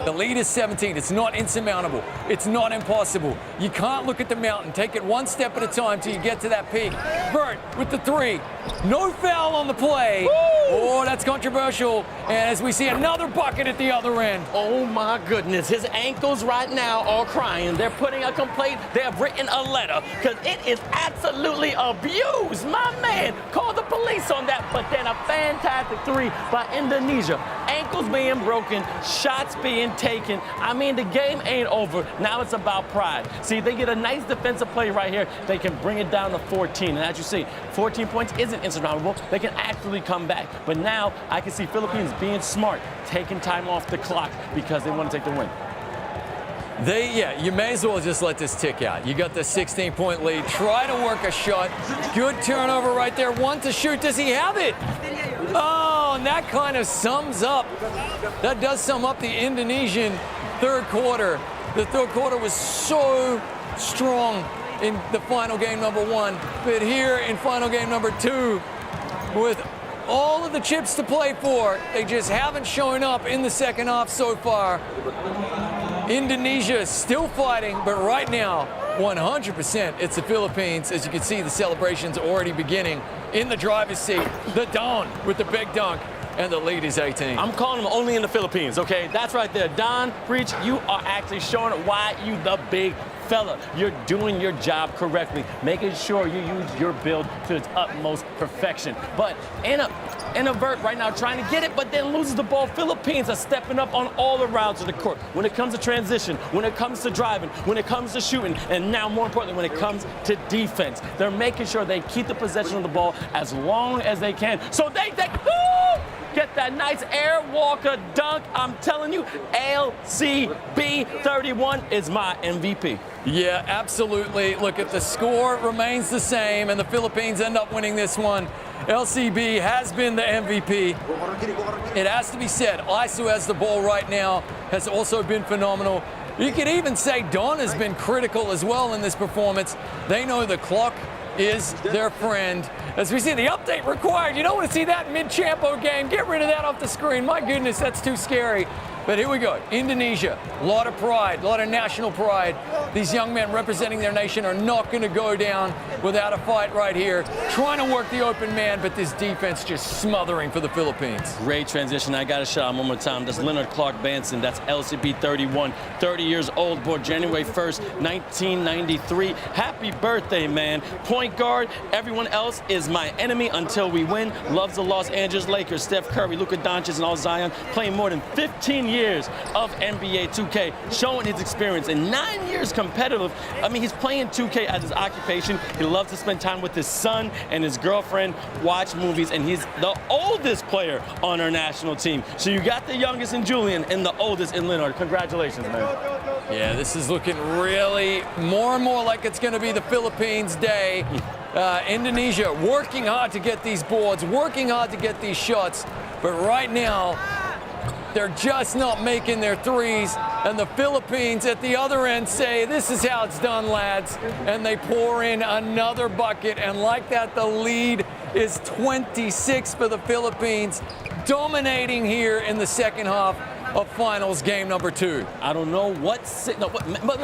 The lead is 17. It's not insurmountable. It's not impossible. You can't look at the mountain. Take it one step at a time till you get to that peak. Bert with the 3. No foul on the play. Woo! Oh, that's controversial. And as we see another bucket at the other end. Oh my goodness, his ankles right now are crying. They're putting a complaint. They have written a letter because it is absolutely abused. My man, call the police on that. But then a fantastic 3 by Indonesia. Ankles being broken, shots being taken. I mean, the game ain't over. Now it's about pride. See, they get a nice defensive play right here. They can bring it down to 14. And as you see, 14 points isn't insurmountable. They can actually come back. But now I can see Philippines being smart, taking time off the clock because they want to take the win. You may as well just let this tick out. You got the 16-point lead. Try to work a shot. Good turnover right there. One to shoot. Does he have it? Oh, and that kind of sums up. That does sum up the Indonesian third quarter. The third quarter was so strong in the final game number 1. But here in final game number 2, with all of the chips to play for, they just haven't shown up in the second half so far. Indonesia is still fighting, but right now, 100% it's the Philippines. As you can see, the celebrations already beginning in the driver's seat. The Don with the big dunk, and the lead is 18. I'm calling them only in the Philippines, okay? That's right there. Don Pritch, you are actually showing why you the big fella. You're doing your job correctly, making sure you use your build to its utmost perfection. But in a vert right now, trying to get it, but then loses the ball. Philippines are stepping up on all the routes of the court. When it comes to transition, when it comes to driving, when it comes to shooting, and now more importantly, when it comes to defense. They're making sure they keep the possession of the ball as long as they can. So they get that nice air walker dunk. I'm telling you, LCB 31 is my MVP. Yeah, absolutely. Look, if the score remains the same and the Philippines end up winning this one, LCB has been the MVP. It has to be said, ISO has the ball right now, has also been phenomenal. You could even say Don has been critical as well in this performance. They know the clock is their friend. As we see the update required, you don't want to see that mid-champo game. Get rid of that off the screen. My goodness, that's too scary. But here we go. Indonesia, a lot of pride, a lot of national pride. These young men representing their nation are not going to go down without a fight right here. Trying to work the open man, but this defense just smothering for the Philippines. Great transition. I got a shot one more time. That's Leonard Clark Benson. That's LCB 31, 30 years old, born January 1st, 1993. Happy birthday, man. Point guard. Everyone else is my enemy until we win. Loves the Los Angeles Lakers. Steph Curry, Luka Doncic, and all Zion. Playing more than 15 years of NBA2K, showing his experience. In 9 years competitive, I mean, he's playing 2K as his occupation. He loves to spend time with his son and his girlfriend, watch movies, and he's the oldest player on our national team. So you got the youngest in Julian and the oldest in Leonard. Congratulations, man. Yeah, this is looking really more and more like it's going to be the Philippines' day. Indonesia working hard to get these boards, working hard to get these shots, but right now, they're just not making their threes, and the Philippines at the other end say, this is how it's done, lads, and they pour in another bucket, and like that, the lead is 26 for the Philippines, dominating here in the second half. of finals game number 2. I don't know what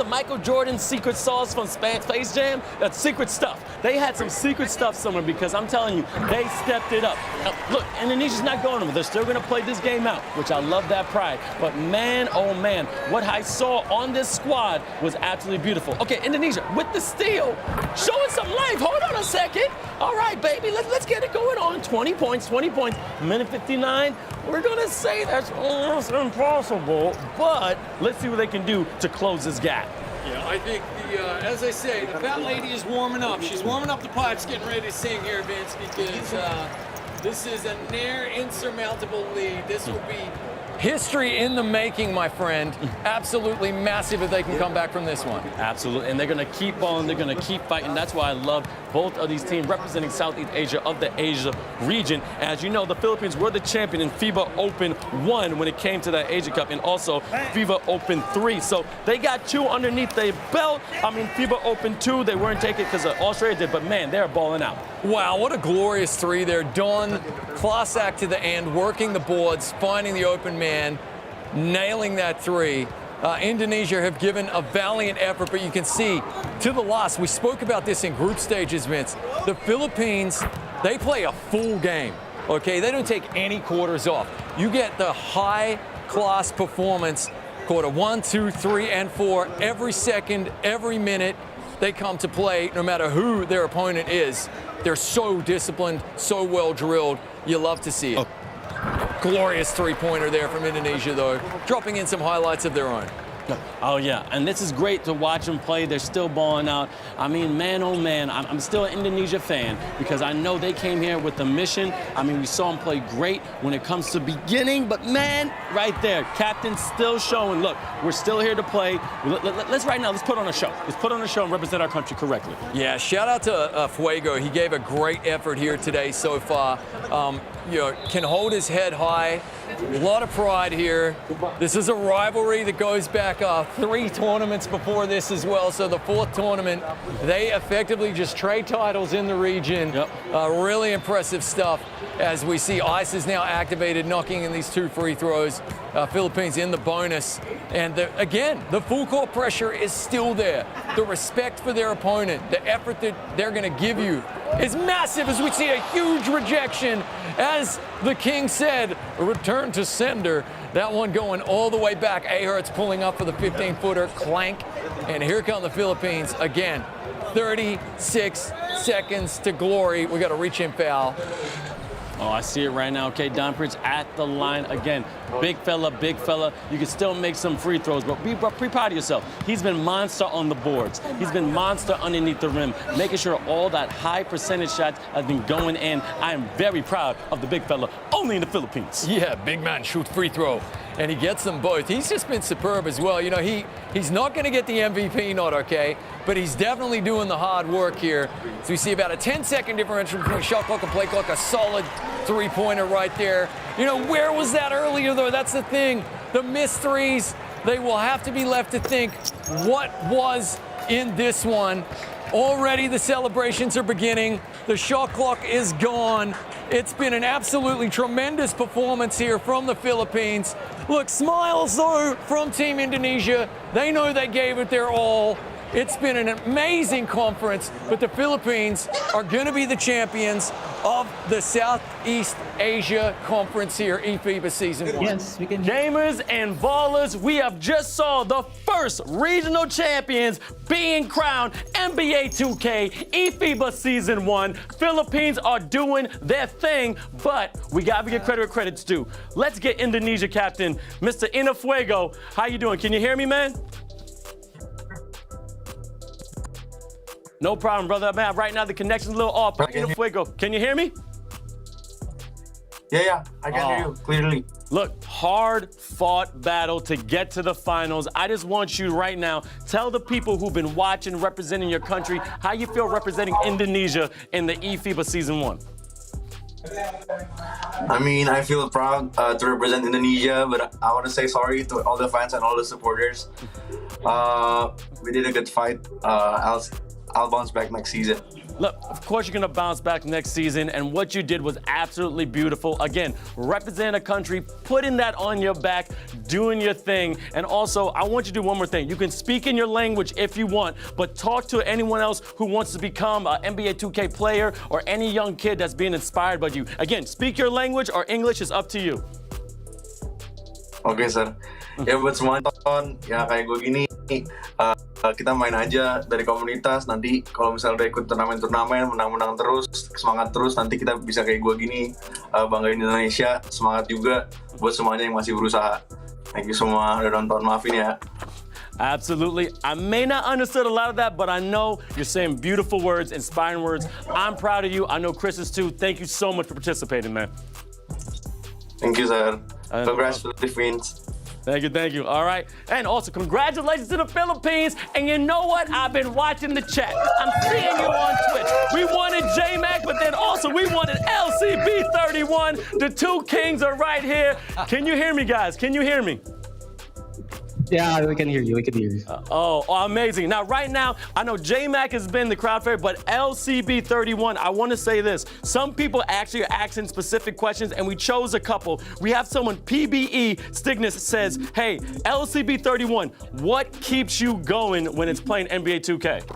Michael Jordan's secret sauce from Space Jam. That's secret stuff. They had some secret stuff somewhere because I'm telling you, they stepped it up. Look, Indonesia's not going over. They're still going to play this game out, which I love that pride. But man, oh man, what I saw on this squad was absolutely beautiful. Okay, Indonesia with the steal, showing some life. Hold on a second. All right, baby, let's get it going on. 20 points. Minute 59. We're gonna say that's almost impossible, but let's see what they can do to close this gap. Yeah, I think as I say, the fat lady is warming up. She's warming up the pipes, getting ready to sing here, Vince, because this is a near insurmountable lead. This will be history in the making, my friend. Absolutely massive if they can come back from this one. Absolutely, and they're gonna keep on, they're gonna keep fighting. That's why I love both of these teams representing Southeast Asia of the Asia region. As you know, the Philippines were the champion in FIBA Open 1 when it came to that Asia Cup, and also FIBA Open 3. So they got 2 underneath their belt. I mean, FIBA Open 2, they weren't taking it because Australia did, but man, they're balling out. Wow, what a glorious 3 there. Don, class act to the end, working the boards, finding the open man, nailing that 3. Indonesia have given a valiant effort, but you can see to the last, we spoke about this in group stages, Vince. The Philippines, they play a full game, okay? They don't take any quarters off. You get the high-class performance, quarter 1, 2, 3, and 4, every second, every minute they come to play, no matter who their opponent is. They're so disciplined, so well drilled. You love to see it. Glorious 3-pointer there from Indonesia, though, dropping in some highlights of their own. Oh, yeah, and this is great to watch them play. They're still balling out. I mean, man, oh, man, I'm still an Indonesia fan because I know they came here with a mission. I mean, we saw them play great when it comes to beginning, but, man, right there, captain still showing, look, we're still here to play. Let's put on a show. Let's put on a show and represent our country correctly. Yeah, shout out to Fuego. He gave a great effort here today so far. Can hold his head high. A lot of pride here. This is a rivalry that goes back 3 tournaments before this as well. So the 4th tournament, they effectively just trade titles in the region. Yep. Really impressive stuff as we see Ice is now activated, knocking in these 2 free throws. Philippines in the bonus. And again, the full court pressure is still there. The respect for their opponent, the effort that they're going to give you is massive as we see a huge rejection. As the King said, a return to sender. That one going all the way back. Ahurt's pulling up for the 15-footer, clank. And here come the Philippines again. 36 seconds to glory. We got a reach-in foul. Oh, I see it right now. Okay, Don Pritch at the line again. Big fella. You can still make some free throws, but be proud of yourself. He's been monster on the boards. He's been monster underneath the rim, making sure all that high percentage shots have been going in. I am very proud of the big fella, only in the Philippines. Yeah, big man shoots free throw, and he gets them both. He's just been superb as well. You know, he's not going to get the MVP nod, okay, but he's definitely doing the hard work here. So we see about a 10-second differential between shot clock and play clock, a solid 3-pointer right there. You know, where was that earlier, though? That's the thing. The missed threes, they will have to be left to think what was in this one. Already the celebrations are beginning. The shot clock is gone. It's been an absolutely tremendous performance here from the Philippines. Look, smiles, though, from Team Indonesia. They know they gave it their all. It's been an amazing conference, but the Philippines are going to be the champions of the Southeast Asia Conference here, eFIBA Season 1. Yes, we can. Gamers and ballers, we have just saw the first regional champions being crowned NBA2K eFIBA Season 1. Philippines are doing their thing, but we got to give credit where credit's due. Let's get Indonesia captain, Mr. Fuego. How you doing? Can you hear me, man? No problem, brother. Man, right now the connection's a little off. Fuego, can you hear me? Yeah, I can hear you clearly. Look, hard-fought battle to get to the finals. I just want you right now, tell the people who've been watching, representing your country, how you feel representing Indonesia in the eFIBA Season 1. I mean, I feel proud to represent Indonesia, but I want to say sorry to all the fans and all the supporters. We did a good fight. I'll bounce back next season. Look, of course you're going to bounce back next season, and what you did was absolutely beautiful. Again, representing a country, putting that on your back, doing your thing. And also, I want you to do one more thing. You can speak in your language if you want, but talk to anyone else who wants to become an NBA 2K player or any young kid that's being inspired by you. Again, speak your language or English is up to you. Oke, sir. Ya buat semua nonton, ya kayak gue gini, kita main aja dari komunitas. Nanti kalau misalnya udah ikut turnamen-turnamen, menang-menang terus, semangat terus. Nanti kita bisa kayak gue gini, banggain Indonesia. Semangat juga buat semuanya yang masih berusaha. Thank you semua udah nonton, maafin ya. Absolutely. I may not understood a lot of that, but I know you're saying beautiful words, inspiring words. I'm proud of you. I know Chris is too. Thank you so much for participating, man. Thank you, sir. Congrats to the Philippines. Thank you, thank you. All right. And also, congratulations to the Philippines. And you know what? I've been watching the chat. I'm seeing you on Twitch. We wanted J-Mac, but then also we wanted LCB31. The two kings are right here. Can you hear me, guys? Can you hear me? Yeah, we can hear you. We can hear you. Oh, amazing. Now, right now, I know J-Mac has been the crowd favorite, but LCB31, I want to say this. Some people actually are asking specific questions, and we chose a couple. We have someone, PBE Stigness says, hey, LCB31, what keeps you going when it's playing NBA 2K?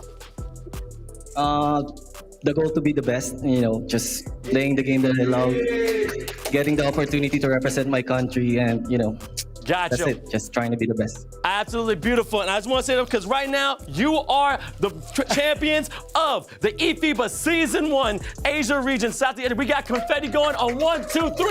The goal to be the best, just playing the game that I love, getting the opportunity to represent my country, and, Gotcha. that's it. Just trying to be the best. Absolutely beautiful. And I just want to say that because right now, you are the champions of the eFIBA Season 1 Asia region, South Asia. We got confetti going on 1, 2, 3. Oh,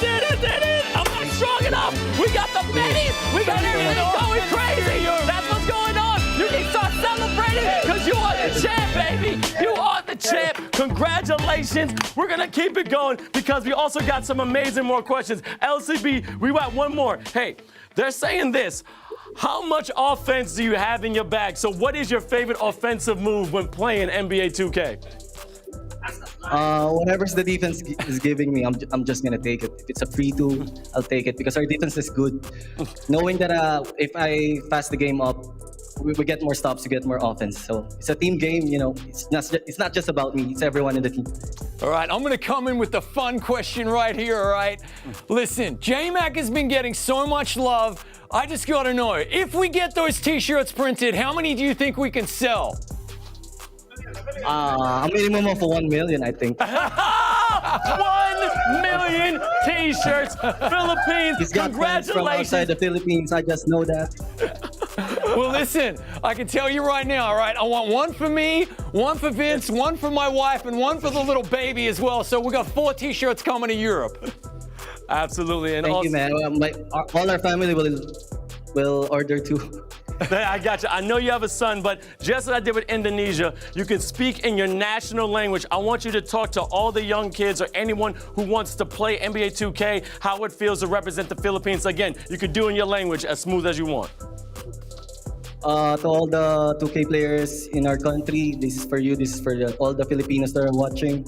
there it is. I'm not strong enough. We got the betties. We got everything going crazy. That's what's going on. You need to start celebrating because you are the champ, baby. You are the champ. Congratulations. We're going to keep it going because we also got some amazing more questions. LCB, we got one more. Hey, they're saying this. How much offense do you have in your bag? So what is your favorite offensive move when playing NBA 2K? Whatever's the defense is giving me, I'm just gonna take it. If it's a free two, I'll take it because our defense is good. Knowing that if I fast the game up, we get more stops, we get more offense. So it's a team game, It's not just about me. It's everyone in the team. All right, I'm gonna come in with the fun question right here, all right? Listen, J-Mac has been getting so much love. I just gotta know, if we get those t-shirts printed, how many do you think we can sell? A minimum of 1 million, I think. 1 million t-shirts. Philippines, He's got fans from outside congratulations. the Philippines. I just know that. Well, listen, I can tell you right now, all right? I want one for me, one for Vince, one for my wife, and one for the little baby as well. So we got 4 t-shirts coming to Europe. Absolutely. And Thank also, you, man. All our family will order too. I got you. I know you have a son, but just as I did with Indonesia, you can speak in your national language. I want you to talk to all the young kids or anyone who wants to play NBA 2K, how it feels to represent the Philippines. Again, you can do in your language as smooth as you want. To all the 2K players in our country, this is for you. This is for all the Filipinos that are watching.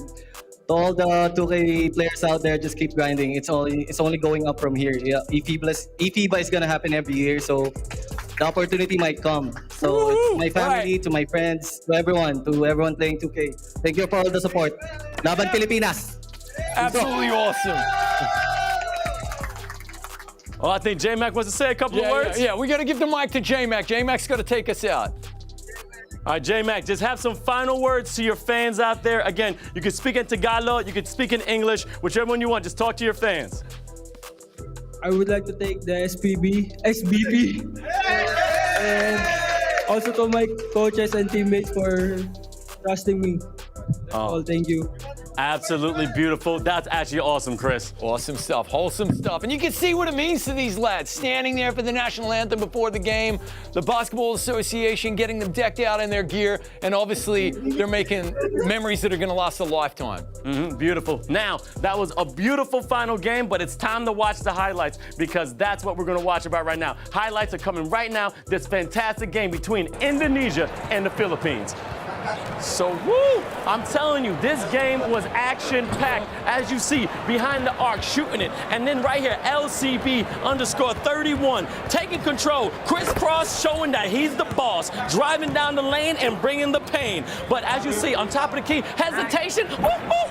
To all the 2K players out there, just keep grinding. It's only going up from here. Yeah, eFIBA is gonna happen every year, so the opportunity might come. So to my family, to my friends, to everyone playing 2K. Thank you for all the support. Laban Pilipinas! Absolutely awesome. Oh, I think J-Mac wants to say a couple of words. Yeah, we got to give the mic to J-Mac. J-Mac's got to take us out. All right, J-Mac, just have some final words to your fans out there. Again, you can speak in Tagalog, you can speak in English, whichever one you want. Just talk to your fans. I would like to thank the SBP, and also to my coaches and teammates for trusting me. That's all. Thank you. Absolutely beautiful. That's actually awesome, Chris. Awesome stuff, wholesome stuff. And you can see what it means to these lads, standing there for the national anthem before the game, the Basketball Association getting them decked out in their gear, and obviously they're making memories that are gonna last a lifetime. Beautiful. Now, that was a beautiful final game, but it's time to watch the highlights because that's what we're gonna watch about right now. Highlights are coming right now. This fantastic game between Indonesia and the Philippines. So, woo! I'm telling you, this game was action-packed. As you see, behind the arc, shooting it. And then right here, LCB_31, taking control. Crisscross showing that he's the boss, driving down the lane and bringing the pain. But as you see, on top of the key, hesitation.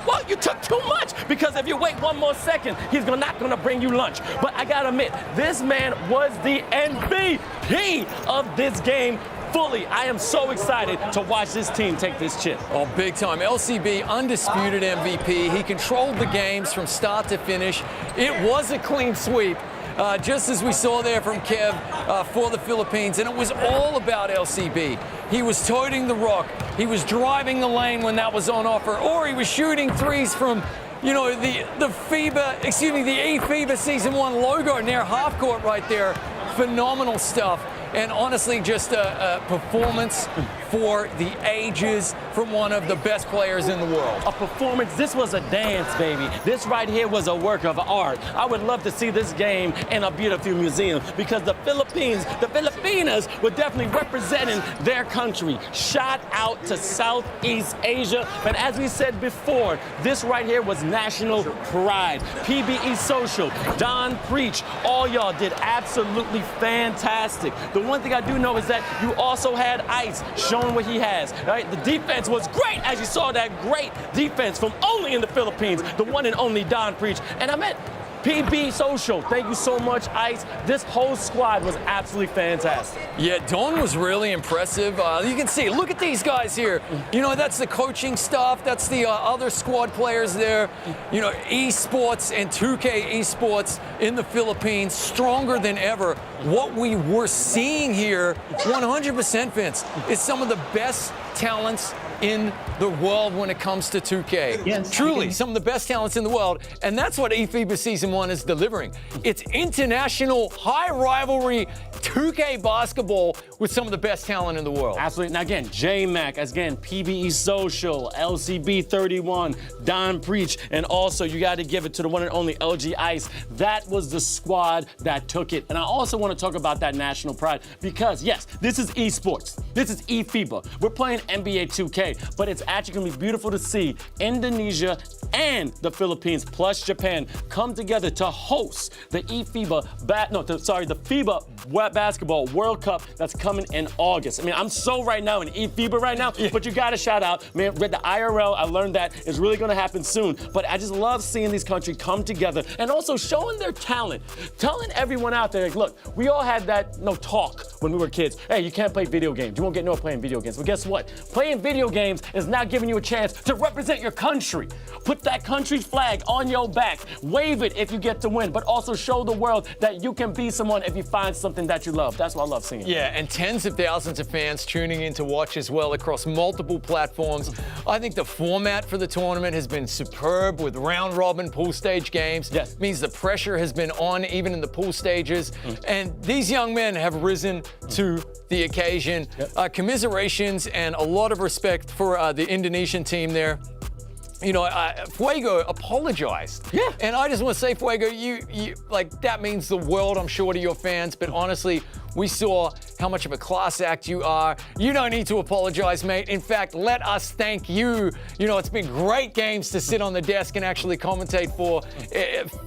Well, you took too much, because if you wait one more second, he's not gonna bring you lunch. But I gotta admit, this man was the MVP of this game. Fully, I am so excited to watch this team take this chip. Oh, big time. LCB, undisputed MVP. He controlled the games from start to finish. It was a clean sweep, just as we saw there from Kev for the Philippines, and it was all about LCB. He was toting the rock. He was driving the lane when that was on offer, or he was shooting threes from, you know, the eFIBA Season 1 logo near half court right there. Phenomenal stuff. And honestly, just a performance for the ages from one of the best players in the world. A performance. This was a dance, baby. This right here was a work of art. I would love to see this game in a beautiful museum, because the Filipinas were definitely representing their country. Shout out to Southeast Asia. But as we said before, this right here was national pride. PBE Social, Don Preach, all y'all did absolutely fantastic. The one thing I do know is that you also had Ice showing what he has, right? The defense was great, as you saw that great defense from only in the Philippines, the one and only Don Preach. And I met PB Social. Thank you so much, Ice. This whole squad was absolutely fantastic. Yeah, Don was really impressive. You can see, look at these guys here. You know, that's the coaching staff. That's the other squad players there. You know, esports and 2K esports in the Philippines, stronger than ever. What we were seeing here, 100%, Vince, is some of the best talents in the world when it comes to 2K. Yes, truly, some of the best talents in the world, and that's what eFIBA Season 1 is delivering. It's international, high rivalry 2K basketball with some of the best talent in the world. Absolutely. Now again, J-Mac, again, PBE Social, LCB31, Don Preach, and also you got to give it to the one and only LG Ice. That was the squad that took it. And I also want to talk about that national pride, because yes, this is esports. This is eFIBA. We're playing NBA2K, but it's actually going to be beautiful to see Indonesia and the Philippines plus Japan come together to host the FIBA Basketball World Cup that's coming in August. I mean, I'm so right now in eFIBA right now, but you got to shout out, man, with the IRL, I learned that is really going to happen soon. But I just love seeing these countries come together and also showing their talent, telling everyone out there, like, look, we all had that talk when we were kids. Hey, you can't play video games. You won't get no playing video games. But guess what? Playing video games is now giving you a chance to represent your country. Put that country's flag on your back. Wave it if you get to win, but also show the world that you can be someone if you find something that you love. That's what I love seeing. Yeah, and tens of thousands of fans tuning in to watch as well across multiple platforms. I think the format for the tournament has been superb with round-robin pool stage games. Yes. Means the pressure has been on even in the pool stages. And these young men have risen to the occasion. Yep. Commiserations and a lot of respect for the Indonesian team there. You know, Fuego apologized. Yeah. And I just want to say, Fuego, you like, that means the world, I'm sure, to your fans. But honestly, we saw how much of a class act you are. You don't need to apologize, mate. In fact, let us thank you. You know, it's been great games to sit on the desk and actually commentate for.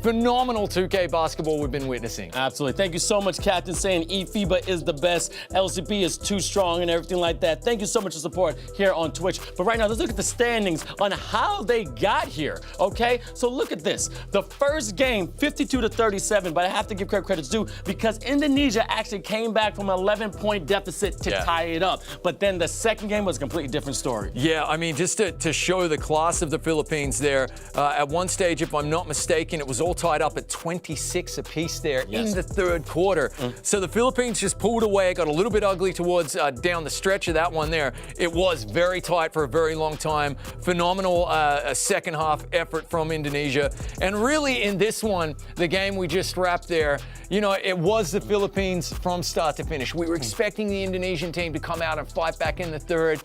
Phenomenal 2K basketball we've been witnessing. Absolutely. Thank you so much, Captain, saying eFIBA is the best, LCB is too strong and everything like that. Thank you so much for support here on Twitch. But right now, let's look at the standings on how they got here, okay? So look at this. The first game, 52-37, but I have to give credit's due because Indonesia actually came back from an 11-point deficit to tie it up. But then the second game was a completely different story. Yeah, I mean, just to show the class of the Philippines there, at one stage, if I'm not mistaken, it was all tied up at 26 apiece there in the third quarter. So the Philippines just pulled away. It got a little bit ugly towards down the stretch of that one there. It was very tight for a very long time. Phenomenal second half effort from Indonesia. And really in this one, the game we just wrapped there, you know, it was the Philippines from start to finish. We were expecting the Indonesian team to come out and fight back in the third.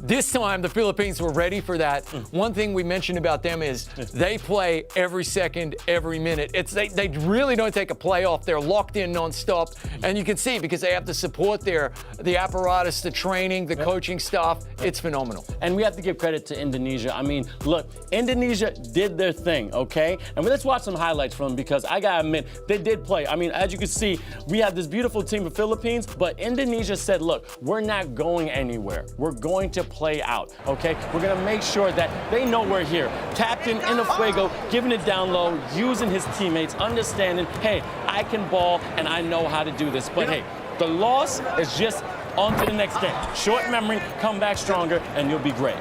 This time, the Philippines were ready for that. One thing we mentioned about them is they play every second, every minute. They really don't take a play off. They're locked in nonstop. And you can see because they have the support there, the apparatus, the training, the coaching staff. It's phenomenal. And we have to give credit to Indonesia. I mean, look, Indonesia did their thing, okay? And let's watch some highlights from them because I gotta admit, they did play. I mean, as you can see, we have this beautiful team of Philippines, but Indonesia said, look, we're not going anywhere. We're going to play out, okay? We're gonna make sure that they know we're here. Captain eFIBA giving it down low, using his teammates, understanding, hey, I can ball and I know how to do this. But hey, the loss is just on to the next game. Short memory, come back stronger, and you'll be great.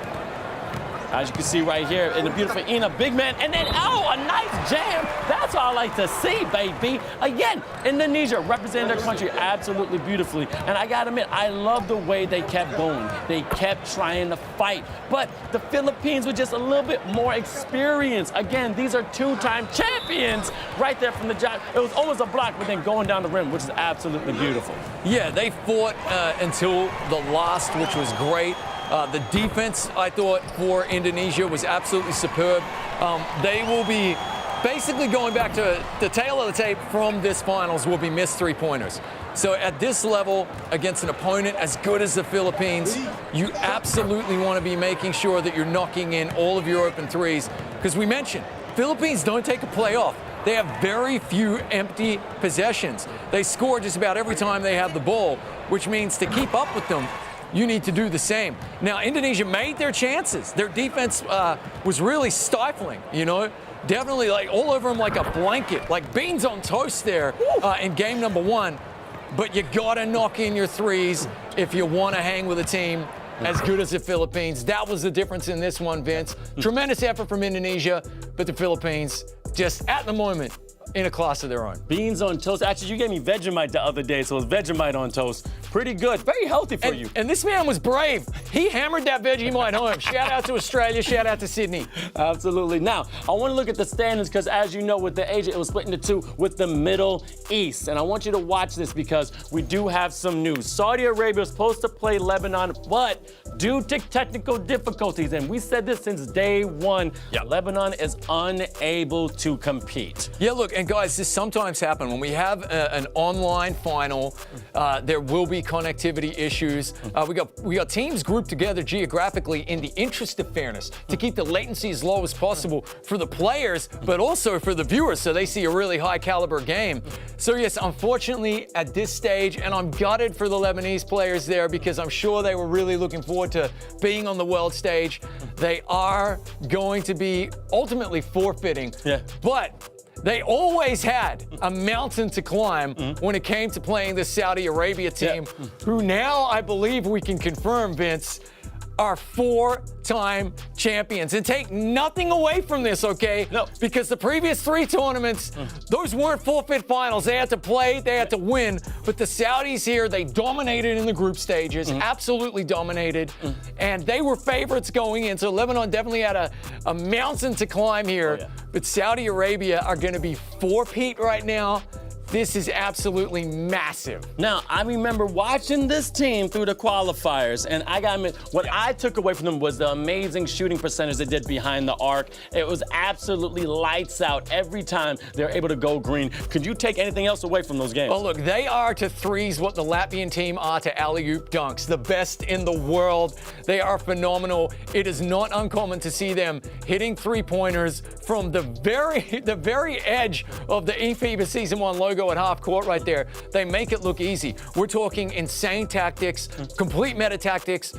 As you can see right here in the beautiful Ina, big man, and then, oh, a nice jam. That's all I like to see, baby. Again, Indonesia representing their country absolutely beautifully. And I gotta admit, I love the way they kept going. They kept trying to fight. But the Philippines were just a little bit more experienced. Again, these are two-time champions right there from the jump. It was almost a block, but then going down the rim, which is absolutely beautiful. Yeah, they fought until the last, which was great. The defense, I thought, for Indonesia was absolutely superb. They will be basically going back to the tail of the tape from this finals will be missed three-pointers. So at this level, against an opponent as good as the Philippines, you absolutely want to be making sure that you're knocking in all of your open threes. Because we mentioned, Philippines don't take a play off. They have very few empty possessions. They score just about every time they have the ball, which means to keep up with them, you need to do the same. Now, Indonesia made their chances. Their defense was really stifling, you know? Definitely like all over them like a blanket, like beans on toast there in game number one. But you gotta knock in your threes if you wanna hang with a team as good as the Philippines. That was the difference in this one, Vince. Tremendous effort from Indonesia, but the Philippines just at the moment in a class of their own. Beans on toast. Actually, you gave me Vegemite the other day, so it was Vegemite on toast. Pretty good. Very healthy for you. And this man was brave. He hammered that Vegemite home. Shout out to Australia. Shout out to Sydney. Absolutely. Now, I want to look at the standings because, as you know, with the Asia, it was split into two with the Middle East. And I want you to watch this because we do have some news. Saudi Arabia is supposed to play Lebanon, but due to technical difficulties, and we said this since day one, Lebanon is unable to compete. Yeah, look, and guys, this sometimes happens. When we have an online final, there will be connectivity issues. We got teams grouped together geographically in the interest of fairness to keep the latency as low as possible for the players, but also for the viewers so they see a really high caliber game. So yes, unfortunately at this stage, and I'm gutted for the Lebanese players there because I'm sure they were really looking forward to being on the world stage. They are going to be ultimately forfeiting. But they always had a mountain to climb when it came to playing the Saudi Arabia team, who now I believe we can confirm, Vince, are four-time champions. And take nothing away from this, okay? No. Because the previous three tournaments, those weren't forfeit finals. They had to play, they had to win. But the Saudis here, they dominated in the group stages, absolutely dominated. And they were favorites going in. So Lebanon definitely had a mountain to climb here. But Saudi Arabia are going to be four-peat right now. This is absolutely massive. Now, I remember watching this team through the qualifiers, and I gotta admit, what I took away from them was the amazing shooting percentage they did behind the arc. It was absolutely lights out every time they're able to go green. Could you take anything else away from those games? Well, look, they are to threes what the Latvian team are to alley-oop dunks. The best in the world. They are phenomenal. It is not uncommon to see them hitting three-pointers from the very edge of the eFIBA Season 1 logo at half court right there. They make it look easy. We're talking insane tactics, complete meta tactics,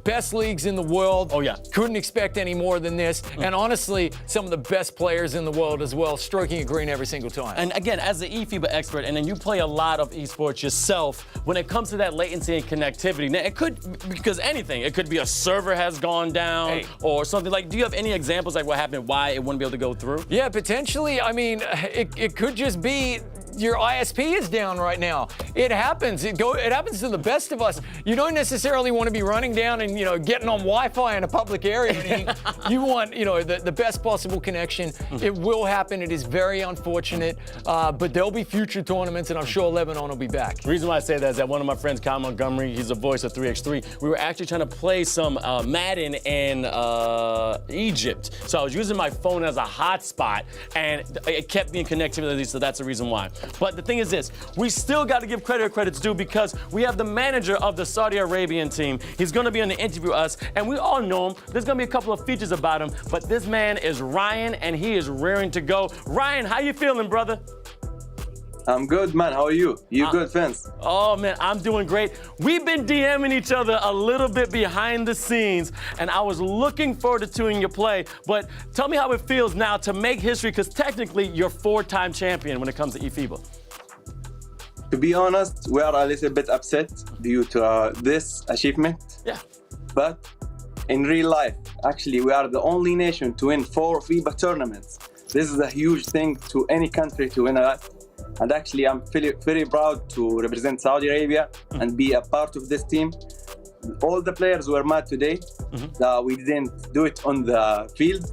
best leagues in the world. Oh, yeah. Couldn't expect any more than this. And honestly, some of the best players in the world as well, stroking a green every single time. And again, as the eFIBA expert, and then you play a lot of esports yourself, when it comes to that latency and connectivity, now it could, because anything, it could be a server has gone down or something. Like, do you have any examples like what happened, why it wouldn't be able to go through? Yeah, potentially. I mean, it could just be your ISP is down right now. It happens. It happens to the best of us. You don't necessarily want to be running down and, you know, getting on Wi-Fi in a public area. You want, you know, the best possible connection. It will happen. It is very unfortunate, but there'll be future tournaments, and I'm sure Lebanon will be back. The reason why I say that is that one of my friends, Kyle Montgomery, he's the voice of 3x3. We were actually trying to play some Madden in Egypt. So I was using my phone as a hotspot, and it kept being connectivity, so that's the reason why. But the thing is this, we still got to give credit where credit's due, because we have the manager of the Saudi Arabian team. He's going to be on the interview us, and we all know him. There's going to be a couple of features about him, but this man is Ryan, and he is raring to go. Ryan, how you feeling, brother? I'm good, man. How are you? You good, fans? Oh, man, I'm doing great. We've been DMing each other a little bit behind the scenes, and I was looking forward to seeing your play. But tell me how it feels now to make history, because technically you're four-time champion when it comes to eFIBA. To be honest, we are a little bit upset due to this achievement. Yeah. But in real life, actually, we are the only nation to win 4 FIBA tournaments. This is a huge thing to any country to win that. And actually, I'm very proud to represent Saudi Arabia and be a part of this team. All the players were mad today that we didn't do it on the field,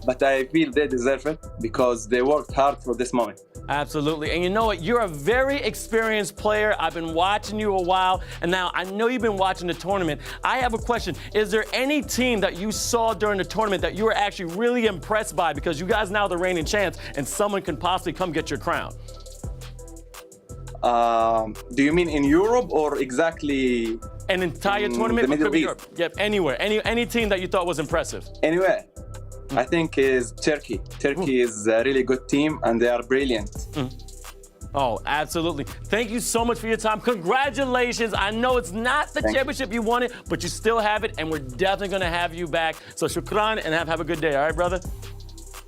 but I feel they deserve it because they worked hard for this moment. Absolutely. And you know what? You're a very experienced player. I've been watching you a while, and now I know you've been watching the tournament. I have a question. Is there any team that you saw during the tournament that you were actually really impressed by, because you guys now the reigning champs and someone can possibly come get your crown? Do you mean in Europe or exactly an entire tournament? The Middle East? Europe. Yep, anywhere. Any team that you thought was impressive. Anyway, I think is Turkey. Turkey is a really good team and they are brilliant. Oh, absolutely. Thank you so much for your time. Congratulations. I know it's not the championship you wanted, but you still have it, and we're definitely going to have you back. So shukran, and have a good day. All right, brother?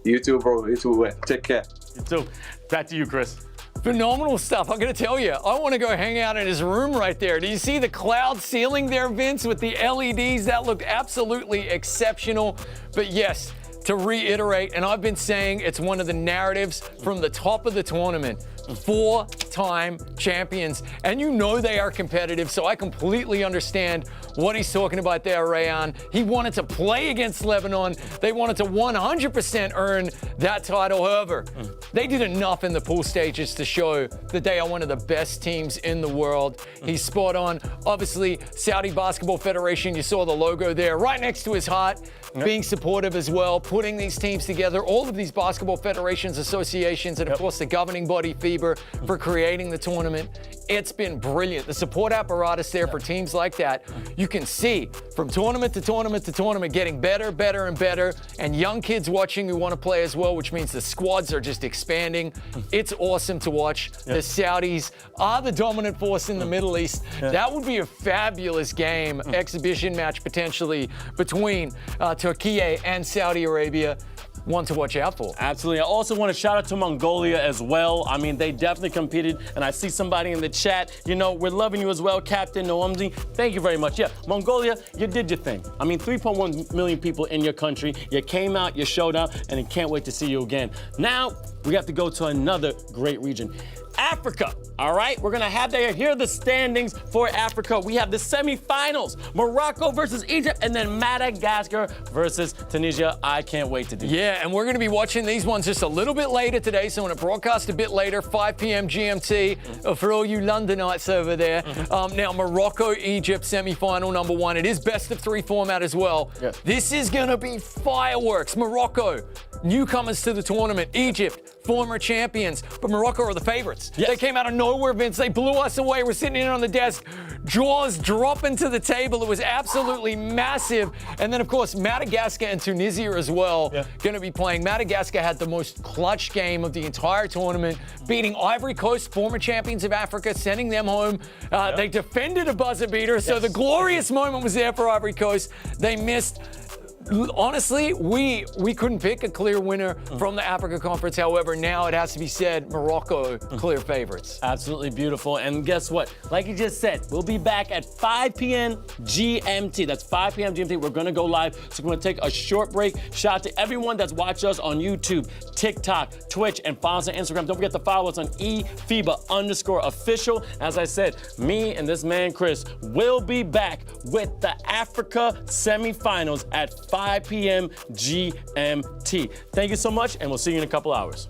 You too, bro. You too. Take care. You too. Back to you, Chris. Phenomenal stuff. I'm going to tell you, I want to go hang out in his room right there. Do you see the cloud ceiling there, Vince, with the LEDs? That looked absolutely exceptional. But yes, to reiterate, and I've been saying it's one of the narratives from the top of the tournament. 4-time champions, and you know they are competitive, so I completely understand what he's talking about there, Rayan. He wanted to play against Lebanon. They wanted to 100% earn that title. However, they did enough in the pool stages to show that they are one of the best teams in the world. He's spot on. Obviously, Saudi Basketball Federation, you saw the logo there right next to his heart, being supportive as well, putting these teams together, all of these basketball federations, associations, and of course the governing body, FIBA, for creating the tournament. It's been brilliant. The support apparatus there for teams like that, you can see from tournament to tournament to tournament getting better, better, and better, and young kids watching who want to play as well, which means the squads are just expanding. It's awesome to watch. The Saudis are the dominant force in the Middle East. That would be a fabulous game, exhibition match potentially between Turkey and Saudi Arabia. One to watch out for. Absolutely. I also want to shout out to Mongolia as well. I mean, they definitely competed, and I see somebody in the chat. You know, we're loving you as well, Captain Noamzi. Thank you very much. Yeah, Mongolia, you did your thing. I mean, 3.1 million people in your country. You came out, you showed up, and I can't wait to see you again. Now, we have to go to another great region. Africa, all right? We're gonna have here are the standings for Africa. We have the semifinals, Morocco versus Egypt, and then Madagascar versus Tunisia. I can't wait to do that. Yeah, and we're gonna be watching these ones just a little bit later today, so I'm gonna broadcast a bit later, 5 p.m. GMT, for all you Londonites over there. Now, Morocco, Egypt, semifinal number 1. It is best of 3 format as well. Yes. This is gonna be fireworks. Morocco, newcomers to the tournament. Egypt, former champions, but Morocco are the favorites. Yes. They came out of nowhere, Vince. They blew us away. We're sitting in on the desk, jaws dropping to the table. It was absolutely massive. And then, of course, Madagascar and Tunisia as well going to be playing. Madagascar had the most clutch game of the entire tournament, beating Ivory Coast, former champions of Africa, sending them home. They defended a buzzer beater, so the glorious moment was there for Ivory Coast. They missed Honestly, we couldn't pick a clear winner from the Africa Conference. However, now it has to be said, Morocco, clear favorites. Absolutely beautiful. And guess what? Like you just said, we'll be back at 5 p.m. GMT. That's 5 p.m. GMT. We're going to go live. So we're going to take a short break. Shout out to everyone that's watched us on YouTube, TikTok, Twitch, and follow us on Instagram. Don't forget to follow us on eFIBA_official. As I said, me and this man, Chris, will be back with the Africa semifinals at 5 p.m. GMT. Thank you so much, and we'll see you in a couple hours.